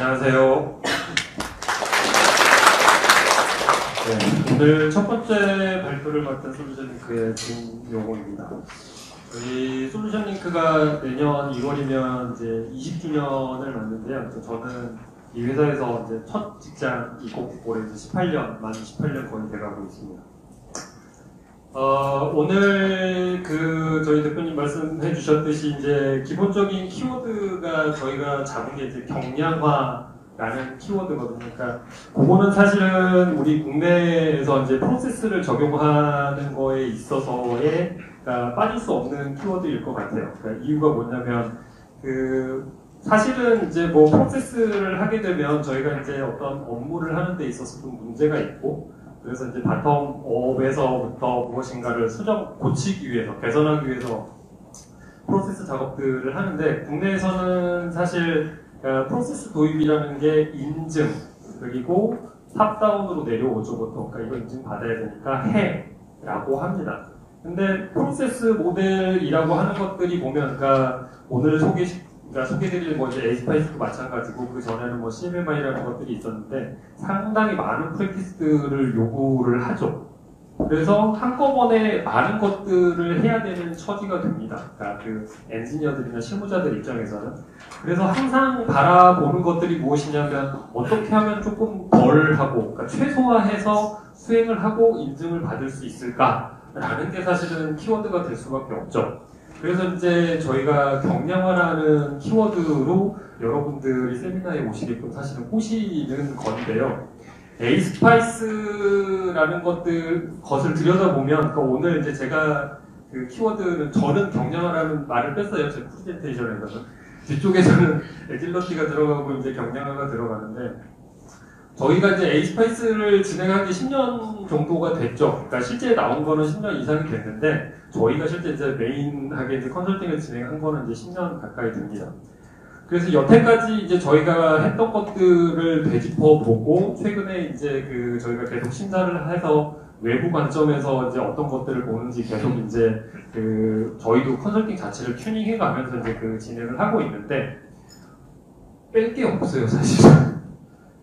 안녕하세요. 네, 오늘 첫 번째 발표를 맡은 솔루션링크의 김용호입니다. 저희 솔루션링크가 내년 2월이면 이제 20주년을 맞는데요. 저는 이 회사에서 이제 첫 직장이고 올해 이제 18년, 만 18년 거의 돼가고 있습니다. 오늘 저희 대표님 말씀해 주셨듯이 이제 기본적인 키워드가 저희가 잡은 게 이제 경량화라는 키워드거든요. 그러니까 그거는 사실은 우리 국내에서 이제 프로세스를 적용하는 거에 있어서의 그러니까 빠질 수 없는 키워드일 것 같아요. 그러니까 이유가 뭐냐면 사실은 이제 뭐 프로세스를 하게 되면 저희가 이제 어떤 업무를 하는 데 있어서 좀 문제가 있고 그래서 이제 바텀업에서부터 무엇인가를 고치기 위해서, 개선하기 위해서 프로세스 작업들을 하는데 국내에서는 사실 프로세스 도입이라는 게 인증, 그리고 탑다운으로 내려오죠, 보통. 그러니까 이거 인증 받아야 되니까 해라고 합니다. 근데 프로세스 모델이라고 하는 것들이 보면, 그러니까 오늘 소개드릴 뭐 이제 에이스파이스도 마찬가지고 그 전에는 뭐 CMMI라는 것들이 있었는데 상당히 많은 프랙티스들을 요구를 하죠. 그래서 한꺼번에 많은 것들을 해야 되는 처지가 됩니다. 그러니까 그 엔지니어들이나 실무자들 입장에서는. 그래서 항상 바라보는 것들이 무엇이냐면 어떻게 하면 조금 덜 하고, 그러니까 최소화해서 수행을 하고 인증을 받을 수 있을까라는 게 사실은 키워드가 될 수밖에 없죠. 그래서 이제 저희가 경량화라는 키워드로 여러분들이 세미나에 오시게끔 사실은 꼬시는 건데요. 에이스파이스라는 것을 들여다보면, 그러니까 오늘 이제 제가 그 키워드는 저는 경량화라는 말을 뺐어요. 제 프레젠테이션에서는. 뒤쪽에서는 에질러티가 들어가고 이제 경량화가 들어가는데, 저희가 이제 에이스파이스를 진행한 게 10년 정도가 됐죠. 그러니까 실제 나온 거는 10년 이상이 됐는데, 저희가 실제 이제 메인하게 이제 컨설팅을 진행한 거는 이제 10년 가까이 됩니다. 그래서 여태까지 이제 저희가 했던 것들을 되짚어 보고, 최근에 이제 저희가 계속 심사를 해서 외부 관점에서 이제 어떤 것들을 보는지 계속 이제 저희도 컨설팅 자체를 튜닝해 가면서 이제 진행을 하고 있는데, 뺄 게 없어요, 사실은.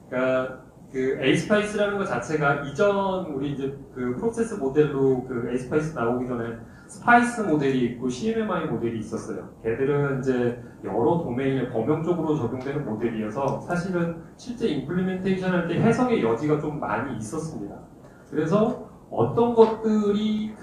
그러니까 에이스파이스라는 것 자체가 이전 우리 이제 프로세스 모델로 에이스파이스 나오기 전에 스파이스 모델이 있고 CMMI 모델이 있었어요. 걔들은 이제 여러 도메인에 범용적으로 적용되는 모델이어서 사실은 실제 임플리멘테이션 할 때 해석의 여지가 좀 많이 있었습니다. 그래서 어떤 것들이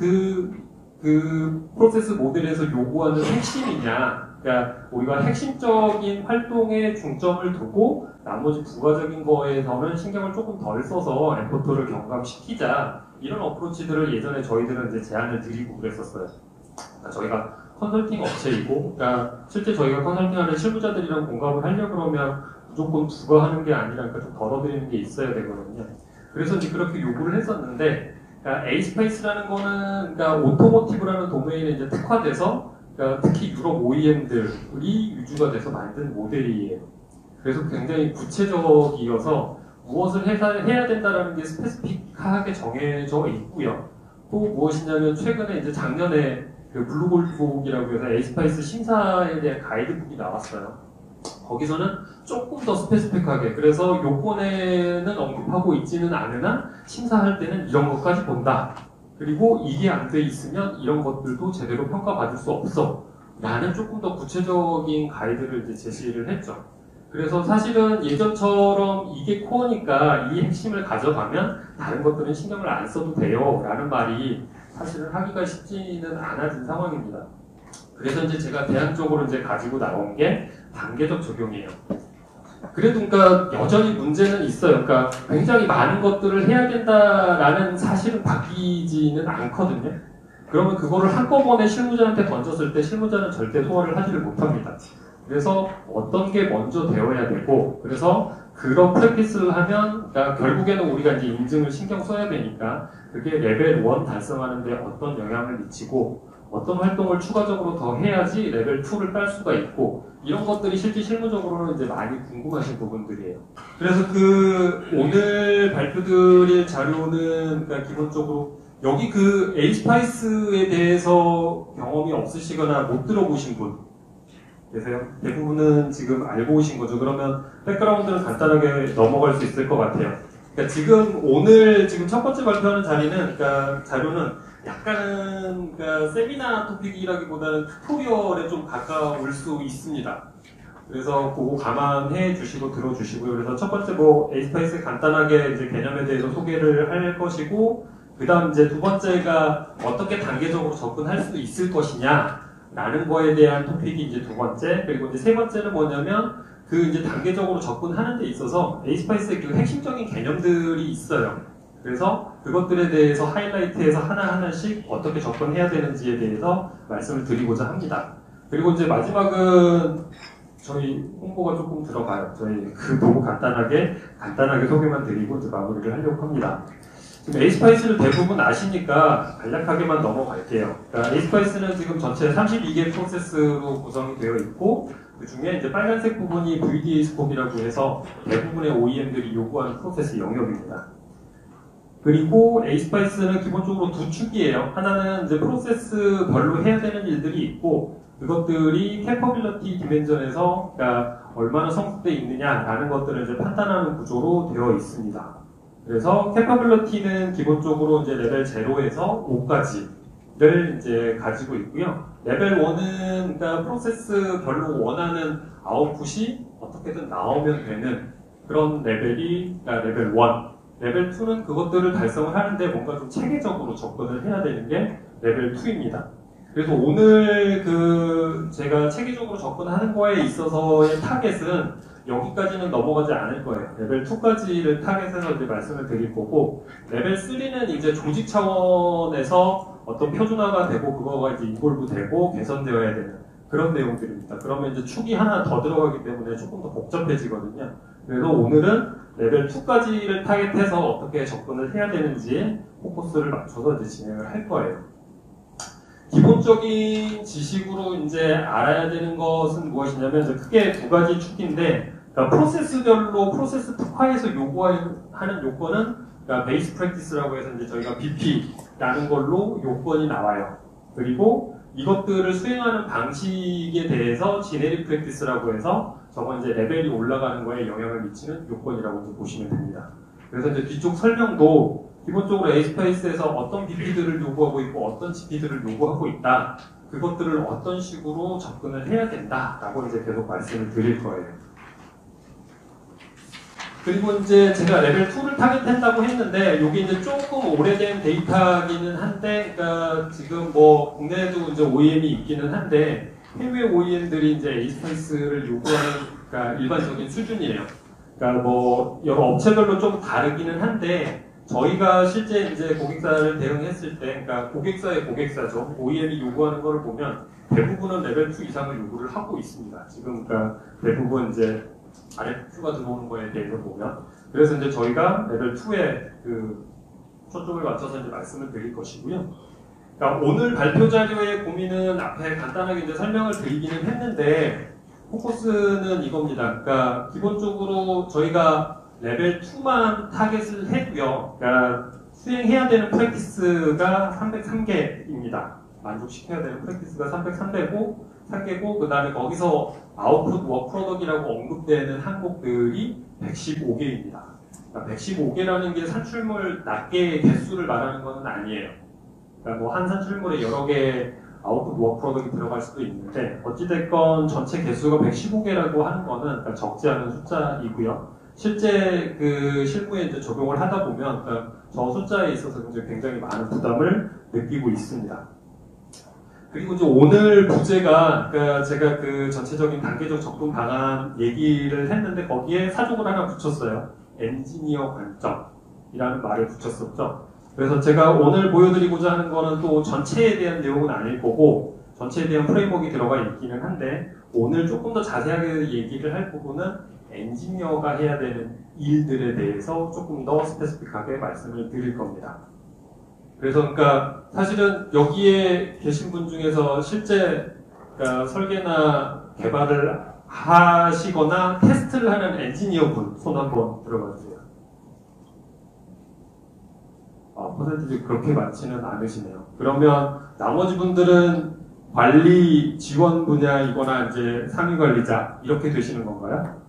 프로세스 모델에서 요구하는 핵심이냐, 그러니까 우리가 핵심적인 활동에 중점을 두고 나머지 부가적인 거에서는 신경을 조금 덜 써서 에포트를 경감시키자, 이런 어프로치들을 예전에 저희들은 이제 제안을 드리고 그랬었어요. 그러니까 저희가 컨설팅 업체이고, 그러니까 실제 저희가 컨설팅하는 실무자들이랑 공감을 하려고 그러면 무조건 부가하는 게 아니라 그러니까 좀 덜어드리는 게 있어야 되거든요. 그래서 이제 그렇게 요구를 했었는데, 그러니까 에이스파이스라는 거는 그러니까 오토모티브라는 도메인에 이제 특화돼서, 그러니까 특히 유럽 OEM들이 위주가 돼서 만든 모델이에요. 그래서 굉장히 구체적이어서 무엇을 해야 된다라는 게 스페시픽하게 정해져 있고요. 또 무엇이냐면 최근에 이제 작년에 블루골드북이라고 해서 에이스파이스 심사에 대한 가이드북이 나왔어요. 거기서는 조금 더 스페시픽하게, 그래서 요건에는 언급하고 있지는 않으나 심사할 때는 이런 것까지 본다. 그리고 이게 안 돼 있으면 이런 것들도 제대로 평가받을 수 없어. 라는 조금 더 구체적인 가이드를 이제 제시를 했죠. 그래서 사실은 예전처럼 이게 코어니까 이 핵심을 가져가면 다른 것들은 신경을 안 써도 돼요 라는 말이 사실은 하기가 쉽지는 않아진 상황입니다. 그래서 이제 제가 대안적으로 이제 가지고 나온 게 단계적 적용이에요. 그래도 그러니까 여전히 문제는 있어요. 그러니까 굉장히 많은 것들을 해야 된다라는 사실은 바뀌지는 않거든요. 그러면 그거를 한꺼번에 실무자한테 던졌을 때 실무자는 절대 소화를 하지를 못합니다. 그래서 어떤 게 먼저 되어야 되고, 그래서 그런 프랙티스를 하면, 그러니까 결국에는 우리가 이제 인증을 신경 써야 되니까 그게 레벨 1 달성하는 데 어떤 영향을 미치고, 어떤 활동을 추가적으로 더 해야지 레벨 2를 딸 수가 있고, 이런 것들이 실제 실무적으로는 이제 많이 궁금하신 부분들이에요. 그래서 오늘 발표드릴 자료는 그러니까 기본적으로 여기 에이스파이스에 대해서 경험이 없으시거나 못 들어보신 분, 계세요? 대부분은 지금 알고 오신 거죠. 그러면 백그라운드는 간단하게 넘어갈 수 있을 것 같아요. 그러니까 지금 오늘 지금 첫 번째 발표하는 자리는, 그러니까 자료는 약간은 그러니까 세미나 토픽이라기보다는 튜토리얼에 좀 가까울 수 있습니다. 그래서 그거 감안해 주시고 들어주시고요. 그래서 첫 번째 뭐 에이스파이스 간단하게 이제 개념에 대해서 소개를 할 것이고, 그 다음 이제 두 번째가 어떻게 단계적으로 접근할 수 있을 것이냐라는 거에 대한 토픽이 이제 두 번째, 그리고 이제 세 번째는 뭐냐면 그 이제 단계적으로 접근하는 데 있어서 에이스파이스의 그 핵심적인 개념들이 있어요. 그래서 그것들에 대해서 하이라이트해서 하나하나씩 어떻게 접근해야 되는지에 대해서 말씀을 드리고자 합니다. 그리고 이제 마지막은 저희 홍보가 조금 들어가요. 저희 그 도구 간단하게 소개만 드리고 이제 마무리를 하려고 합니다. 지금 에이스파이스를 대부분 아시니까 간략하게만 넘어갈게요. 그러니까 에이스파이스는 지금 전체 32개 프로세스로 구성이 되어 있고, 그 중에 이제 빨간색 부분이 VDA 스콥이라고 해서 대부분의 OEM들이 요구하는 프로세스 영역입니다. 그리고 에이스파이스는 기본적으로 두 축이에요. 하나는 이제 프로세스별로 해야 되는 일들이 있고, 그것들이 캐퍼빌리티 디멘전에서 그러니까 얼마나 성숙되어 있느냐라는 것들을 이제 판단하는 구조로 되어 있습니다. 그래서 캐퍼빌리티는 기본적으로 이제 레벨 0에서 5까지를 이제 가지고 있고요. 레벨 1은 그러니까 프로세스별로 원하는 아웃풋이 어떻게든 나오면 되는 그런 레벨이 그러니까 레벨 1. 레벨 2는 그것들을 달성을 하는데 뭔가 좀 체계적으로 접근을 해야 되는 게 레벨 2입니다. 그래서 오늘 그 제가 체계적으로 접근하는 거에 있어서의 타겟은 여기까지는 넘어가지 않을 거예요. 레벨 2까지를 타겟해서 이제 말씀을 드릴 거고, 레벨 3는 이제 조직 차원에서 어떤 표준화가 되고 그거가 이제 인볼브 되고 개선되어야 되는 그런 내용들입니다. 그러면 이제 축이 하나 더 들어가기 때문에 조금 더 복잡해지거든요. 그래서 오늘은 레벨 2까지를 타겟해서 어떻게 접근을 해야 되는지 포커스를 맞춰서 이제 진행을 할 거예요. 기본적인 지식으로 이제 알아야 되는 것은 무엇이냐면 이제 크게 두 가지 축인데, 그러니까 프로세스별로 프로세스 특화에서 요구하는 요건은 그러니까 베이스 프랙티스라고 해서 이제 저희가 BP라는 걸로 요건이 나와요. 그리고 이것들을 수행하는 방식에 대해서 지네릭 프랙티스라고 해서 저건 이제 레벨이 올라가는 거에 영향을 미치는 요건이라고 이제 보시면 됩니다. 그래서 이제 뒤쪽 설명도 기본적으로 에이스파이스에서 어떤 BP들을 요구하고 있고 어떤 GP들을 요구하고 있다. 그것들을 어떤 식으로 접근을 해야 된다라고 이제 계속 말씀을 드릴 거예요. 그리고 이제 제가 레벨 2를 타겟했다고 했는데 이게 이제 조금 오래된 데이터기는 한데, 그러니까 지금 뭐 국내에도 이제 OEM이 있기는 한데 해외 OEM들이 이제 에이스파이스를 요구하는 그러니까 일반적인 수준이에요. 그러니까 뭐 여러 업체별로 좀 다르기는 한데. 저희가 실제 이제 고객사를 대응했을 때, 그러니까 고객사의 고객사죠. OEM이 요구하는 거를 보면 대부분은 레벨 2 이상을 요구를 하고 있습니다. 지금 그러니까 대부분 이제 RFQ가 들어오는 거에 대해서 보면. 그래서 이제 저희가 레벨 2에 그 초점을 맞춰서 이제 말씀을 드릴 것이고요. 그러니까 오늘 발표 자료의 고민은 앞에 간단하게 이제 설명을 드리기는 했는데, 포커스는 이겁니다. 그러니까 기본적으로 저희가 레벨 2만 타겟을 해도요. 그러니까 수행해야 되는 프랙티스가 303개입니다. 만족시켜야 되는 프랙티스가 303개고, 그 다음에 거기서 아웃풋 워크프로덕이라고 언급되는 항목들이 115개입니다. 그러니까 115개라는 게 산출물 낱개의 개수를 말하는 건 아니에요. 그러니까 뭐 한 산출물에 여러 개 아웃풋 워크프로덕이 들어갈 수도 있는데, 어찌됐건 전체 개수가 115개라고 하는 거는 그러니까 적지 않은 숫자이고요. 실제 그 실무에 이제 적용을 하다 보면 그러니까 저 숫자에 있어서 이제 굉장히 많은 부담을 느끼고 있습니다. 그리고 이제 오늘 부제가 그러니까 제가 그 전체적인 단계적 접근 방안 얘기를 했는데 거기에 사족을 하나 붙였어요. 엔지니어 관점이라는 말을 붙였었죠. 그래서 제가 오늘 보여드리고자 하는 거는 또 전체에 대한 내용은 아닐 거고 전체에 대한 프레임워크가 들어가 있기는 한데 오늘 조금 더 자세하게 얘기를 할 부분은 엔지니어가 해야 되는 일들에 대해서 조금 더 스페시픽하게 말씀을 드릴 겁니다. 그래서 그러니까 사실은 여기에 계신 분 중에서 실제 그러니까 설계나 개발을 하시거나 테스트를 하는 엔지니어분 손 한번 들어봐 주세요. 퍼센티지 그렇게 많지는 않으시네요. 그러면 나머지 분들은 관리 지원 분야이거나 이제 상위 관리자 이렇게 되시는 건가요?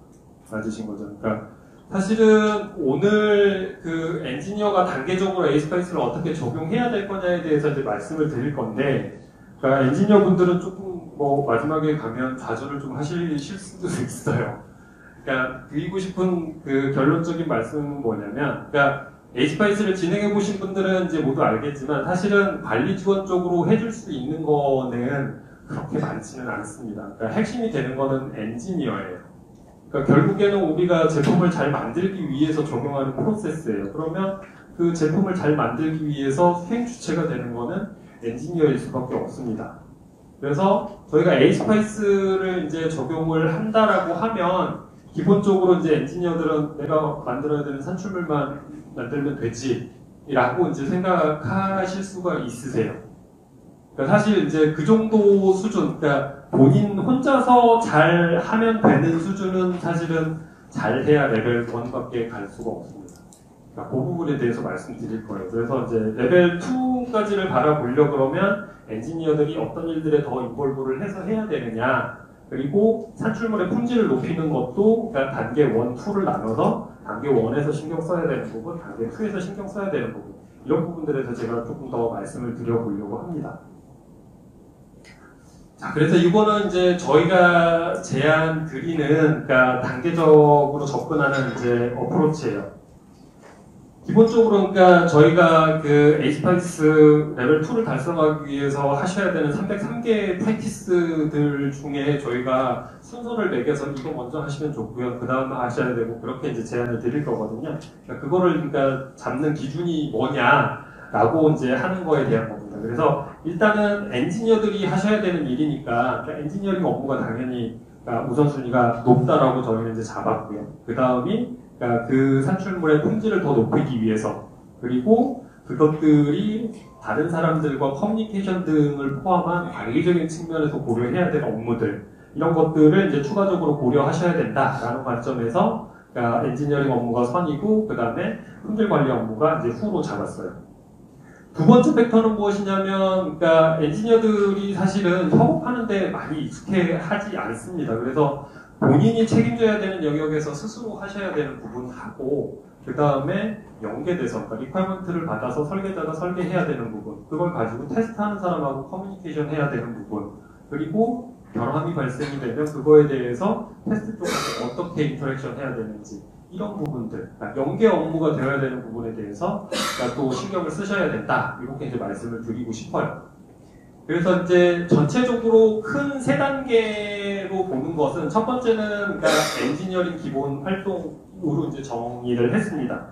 맞으신 거죠. 그러니까 사실은 오늘 그 엔지니어가 단계적으로 에이스파이스를 어떻게 적용해야 될 거냐에 대해서 이제 말씀을 드릴 건데, 그러니까 엔지니어 분들은 조금 뭐 마지막에 가면 좌절을 좀 하실 수도 있어요. 그러니까 드리고 싶은 그 결론적인 말씀은 뭐냐면, 그러니까 에이스파이스를 진행해 보신 분들은 이제 모두 알겠지만 사실은 관리 지원 쪽으로 해줄 수 있는 거는 그렇게 많지는 않습니다. 그러니까 핵심이 되는 거는 엔지니어예요. 그러니까 결국에는 우리가 제품을 잘 만들기 위해서 적용하는 프로세스예요. 그러면 그 제품을 잘 만들기 위해서 수행 주체가 되는 거는 엔지니어일 수밖에 없습니다. 그래서 저희가 에이스파이스를 이제 적용을 한다라고 하면 기본적으로 이제 엔지니어들은 내가 만들어야 되는 산출물만 만들면 되지라고 이제 생각하실 수가 있으세요. 그러니까 사실 이제 그 정도 수준, 그러니까 본인 혼자서 잘 하면 되는 수준은 사실은 잘 해야 레벨 1밖에 갈 수가 없습니다. 그러니까 그 부분에 대해서 말씀드릴 거예요. 그래서 이제 레벨 2까지를 바라보려 그러면 엔지니어들이 어떤 일들에 더 인볼브를 해서 해야 되느냐, 그리고 산출물의 품질을 높이는 것도 그러니까 단계 1, 2를 나눠서 단계 1에서 신경 써야 되는 부분, 단계 2에서 신경 써야 되는 부분, 이런 부분들에서 제가 조금 더 말씀을 드려보려고 합니다. 자, 그래서 이거는 이제 저희가 제안 드리는, 그러니까 단계적으로 접근하는 이제 어프로치예요. 기본적으로 그러니까 저희가 그 에이스파이스 레벨 2를 달성하기 위해서 하셔야 되는 303개의 프랙티스들 중에 저희가 순서를 매겨서 이거 먼저 하시면 좋고요. 그 다음에 하셔야 되고 그렇게 이제 제안을 드릴 거거든요. 그러니까 그거를 그러니까 잡는 기준이 뭐냐라고 이제 하는 거에 대한 겁니다. 그래서 일단은 엔지니어들이 하셔야 되는 일이니까 그러니까 엔지니어링 업무가 당연히 그러니까 우선순위가 높다라고 저희는 이제 잡았고요. 그 다음이 그러니까 그 산출물의 품질을 더 높이기 위해서, 그리고 그것들이 다른 사람들과 커뮤니케이션 등을 포함한 관리적인 측면에서 고려해야 될 업무들, 이런 것들을 이제 추가적으로 고려하셔야 된다라는 관점에서 그러니까 엔지니어링 업무가 선이고 그 다음에 품질 관리 업무가 이제 후로 잡았어요. 두 번째 팩터는 무엇이냐면, 그러니까 엔지니어들이 사실은 협업하는데 많이 익숙해하지 않습니다. 그래서 본인이 책임져야 되는 영역에서 스스로 하셔야 되는 부분하고, 그 다음에 연계돼서, 그러니까 리퀘어먼트를 받아서 설계자가 설계해야 되는 부분, 그걸 가지고 테스트하는 사람하고 커뮤니케이션 해야 되는 부분, 그리고 결함이 발생이 되면 그거에 대해서 테스트 쪽에서 어떻게 인터랙션 해야 되는지, 이런 부분들, 그러니까 연계 업무가 되어야 되는 부분에 대해서 그러니까 또 신경을 쓰셔야 된다, 이렇게 이제 말씀을 드리고 싶어요. 그래서 이제 전체적으로 큰 세 단계로 보는 것은, 첫 번째는 그러니까 엔지니어링 기본 활동으로 이제 정의를 했습니다.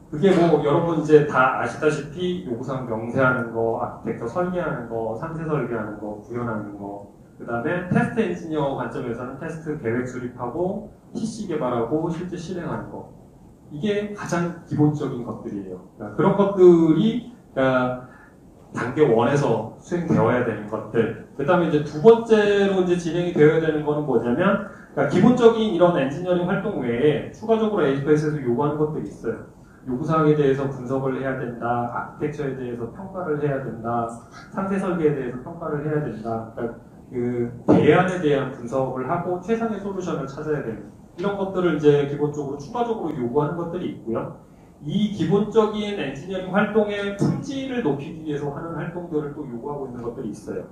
그게 뭐 여러분 이제 다 아시다시피 요구사항 명세하는 거, 아키텍처 설계하는 거, 상세 설계하는 거, 구현하는 거, 그 다음에 테스트 엔지니어 관점에서는 테스트 계획 수립하고 PC 개발하고 실제 실행하는 거, 이게 가장 기본적인 것들이에요. 그러니까 그런 것들이 그러니까 단계 1에서 수행되어야 되는 것들. 그 다음에 이제 두 번째로 이제 진행이 되어야 되는 거는 뭐냐면, 그러니까 기본적인 이런 엔지니어링 활동 외에 추가적으로 에이스파이스에서 요구하는 것들이 있어요. 요구사항에 대해서 분석을 해야 된다, 아키텍처에 대해서 평가를 해야 된다, 상세 설계에 대해서 평가를 해야 된다. 그러니까 그 대안에 대한 분석을 하고 최상의 솔루션을 찾아야 되는, 이런 것들을 이제 기본적으로 추가적으로 요구하는 것들이 있고요. 이 기본적인 엔지니어링 활동의 품질을 높이기 위해서 하는 활동들을 또 요구하고 있는 것들이 있어요.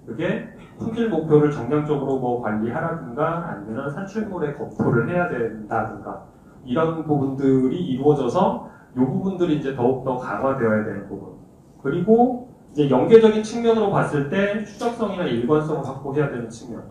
그게 품질 목표를 정량적으로 뭐 관리하라든가, 아니면 산출물의 검토를 해야 된다든가, 이런 부분들이 이루어져서 이 부분들이 이제 더욱더 강화되어야 되는 부분. 그리고 이제 연계적인 측면으로 봤을 때 추적성이나 일관성을 확보해야 되는 측면.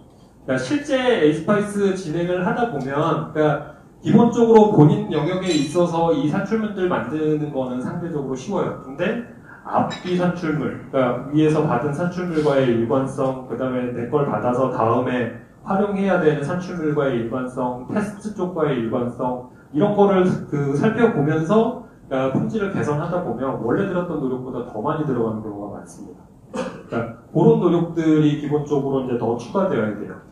그러니까 실제 에이스파이스 진행을 하다 보면, 그러니까 기본적으로 본인 영역에 있어서 이 산출물들 만드는 거는 상대적으로 쉬워요. 근데 앞뒤 산출물, 그러니까 위에서 받은 산출물과의 일관성, 그 다음에 내 걸 받아서 다음에 활용해야 되는 산출물과의 일관성, 테스트 쪽과의 일관성, 이런 거를 그 살펴보면서 그러니까 품질을 개선하다 보면 원래 들었던 노력보다 더 많이 들어가는 경우가 많습니다. 그러니까 그런 노력들이 기본적으로 이제 더 추가되어야 돼요.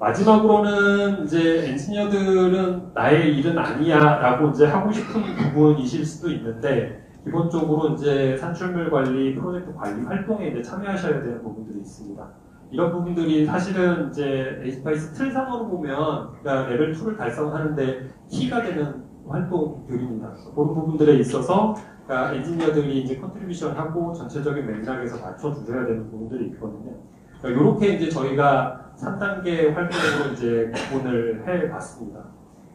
마지막으로는 이제 엔지니어들은 나의 일은 아니야 라고 이제 하고 싶은 부분이실 수도 있는데, 기본적으로 이제 산출물 관리, 프로젝트 관리 활동에 이제 참여하셔야 되는 부분들이 있습니다. 이런 부분들이 사실은 이제 에이스파이스 틀상으로 보면 그러니까 레벨 2를 달성하는데 키가 되는 활동들입니다. 그런 부분들에 있어서 그러니까 엔지니어들이 이제 컨트리뷰션하고 전체적인 맥락에서 맞춰주셔야 되는 부분들이 있거든요. 그러니까 이렇게 이제 저희가 3단계 활동으로 이제 구분을 해봤습니다.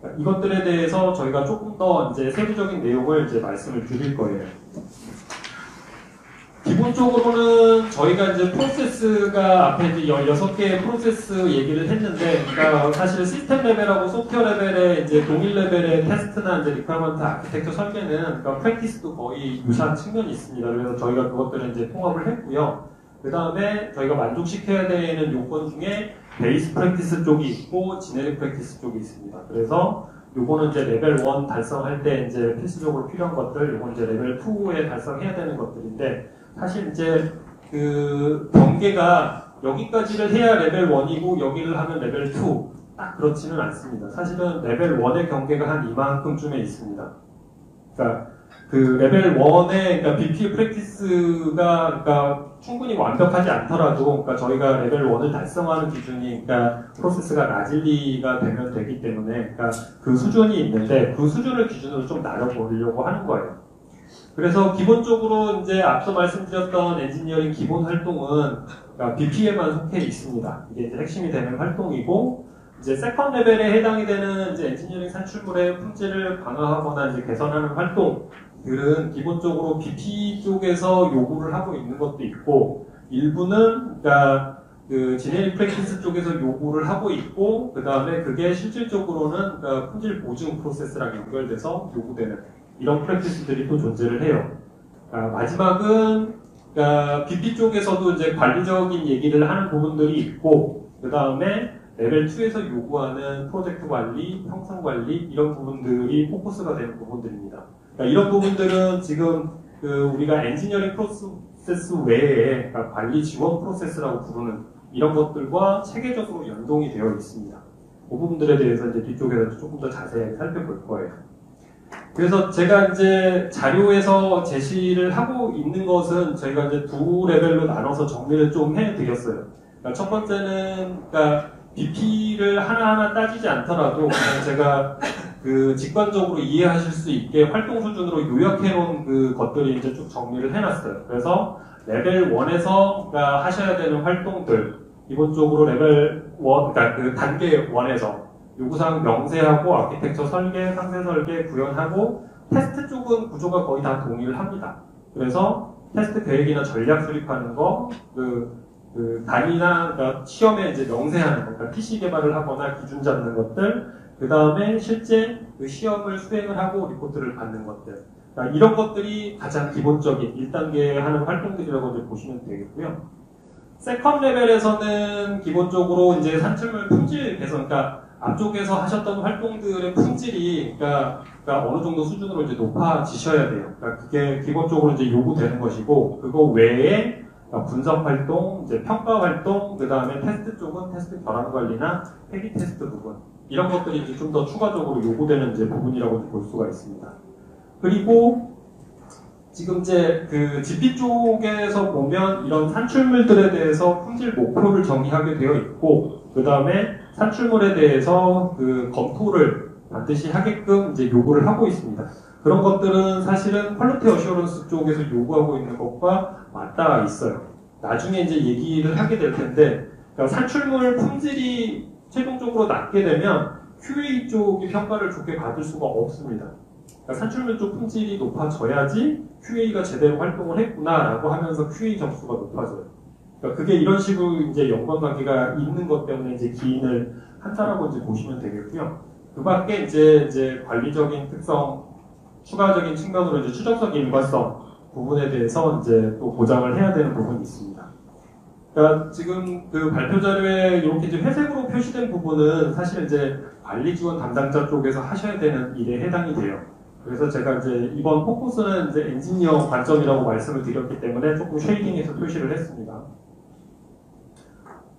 그러니까 이것들에 대해서 저희가 조금 더 이제 세부적인 내용을 이제 말씀을 드릴 거예요. 기본적으로는 저희가 이제 프로세스가 앞에 이제 16개의 프로세스 얘기를 했는데, 그러니까 사실 시스템 레벨하고 소프트웨어 레벨의 이제 동일 레벨의 테스트나 이제 리퀘어먼트 아키텍처 설계는 그러니까 프랙티스도 거의 유사한 측면이 있습니다. 그래서 저희가 그것들을 이제 통합을 했고요. 그 다음에 저희가 만족시켜야 되는 요건 중에 베이스 프랙티스 쪽이 있고 지네릭 프랙티스 쪽이 있습니다. 그래서 요거는 이제 레벨 1 달성할 때 이제 필수적으로 필요한 것들, 요건 이제 레벨 2에 달성해야 되는 것들인데, 사실 이제 그 경계가 여기까지를 해야 레벨 1이고 여기를 하면 레벨 2, 딱 그렇지는 않습니다. 사실은 레벨 1의 경계가 한 이만큼쯤에 있습니다. 그러니까 그 레벨 1의 그러니까 BP 프랙티스가 그러니까 충분히 완벽하지 않더라도 그러니까 저희가 레벨 1을 달성하는 기준이 그러니까 프로세스가 라질리가 되면 되기 때문에 그러니까 그 수준이 있는데 그 수준을 기준으로 좀 나눠보려고 하는 거예요. 그래서 기본적으로 이제 앞서 말씀드렸던 엔지니어링 기본 활동은 그러니까 BP에만 속해 있습니다. 이게 이제 핵심이 되는 활동이고 이제 세컨 레벨에 해당이 되는 이제 엔지니어링 산출물의 품질을 강화하거나 이제 개선하는 활동들은 기본적으로 BP 쪽에서 요구를 하고 있는 것도 있고 일부는 그러니까 그 지네릭 프랙티스 쪽에서 요구를 하고 있고 그 다음에 그게 실질적으로는 그러니까 품질 보증 프로세스랑 연결돼서 요구되는 이런 프랙티스들이 또 존재를 해요. 그러니까 마지막은 그러니까 BP 쪽에서도 이제 관리적인 얘기를 하는 부분들이 있고 그 다음에 레벨 2에서 요구하는 프로젝트 관리, 형성 관리 이런 부분들이 포커스가 되는 부분들입니다. 그러니까 이런 부분들은 지금 그 우리가 엔지니어링 프로세스 외에 그러니까 관리 지원 프로세스라고 부르는 이런 것들과 체계적으로 연동이 되어 있습니다. 그 부분들에 대해서 이제 뒤쪽에서 조금 더 자세하게 살펴볼 거예요. 그래서 제가 이제 자료에서 제시를 하고 있는 것은 저희가 이제 두 레벨로 나눠서 정리를 좀 해드렸어요. 그러니까 첫 번째는 그러니까 BP를 하나하나 따지지 않더라도 그냥 제가 그 직관적으로 이해하실 수 있게 활동 수준으로 요약해놓은 그 것들이 이제 쭉 정리를 해놨어요. 그래서 레벨 1에서 그러니까 하셔야 되는 활동들 기본적으로 레벨 1, 그러니까 그 단계 1에서 요구사항 명세하고 아키텍처 설계, 상세 설계, 구현하고 테스트 쪽은 구조가 거의 다 동의를 합니다. 그래서 테스트 계획이나 전략 수립하는 거, 그 단위나 그러니까 시험에 이제 명세하는 거, 그러니까 PC 개발을 하거나 기준 잡는 것들, 그 다음에 실제 그 시험을 수행을 하고 리포트를 받는 것들, 그러니까 이런 것들이 가장 기본적인 1단계 하는 활동들이라고 이제 보시면 되겠고요. 세컨 레벨에서는 기본적으로 이제 산출물 품질 개선, 그러니까 앞쪽에서 하셨던 활동들의 품질이 그러니까 어느 정도 수준으로 이제 높아지셔야 돼요. 그러니까 그게 기본적으로 이제 요구되는 것이고 그거 외에 분석 활동, 이제 평가 활동, 그 다음에 테스트 쪽은 테스트 결함 관리나 폐기 테스트 부분 이런 것들이 이제 좀 더 추가적으로 요구되는 이제 부분이라고 볼 수가 있습니다. 그리고 지금 이제 그 GP 쪽에서 보면 이런 산출물들에 대해서 품질 목표를 정의하게 되어 있고 그 다음에 산출물에 대해서 그 검토를 반드시 하게끔 이제 요구를 하고 있습니다. 그런 것들은 사실은 퀄리티 어슈어런스 쪽에서 요구하고 있는 것과 맞닿아 있어요. 나중에 이제 얘기를 하게 될 텐데, 그러니까 산출물 품질이 최종적으로 낮게 되면 QA 쪽이 평가를 좋게 받을 수가 없습니다. 그러니까 산출물 쪽 품질이 높아져야지 QA가 제대로 활동을 했구나라고 하면서 QA 점수가 높아져요. 그러니까 그게 이런 식으로 이제 연관관계가 있는 것 때문에 이제 기인을 한다라고 이제 보시면 되겠고요. 그 밖에 이제 관리적인 특성, 추가적인 측면으로 이제 추정성 일관성 부분에 대해서 이제 또 보장을 해야 되는 부분이 있습니다. 그러니까 지금 그 발표 자료에 이렇게 이제 회색으로 표시된 부분은 사실 이제 관리 지원 담당자 쪽에서 하셔야 되는 일에 해당이 돼요. 그래서 제가 이제 이번 포커스는 이제 엔지니어 관점이라고 말씀을 드렸기 때문에 조금 쉐이딩해서 표시를 했습니다.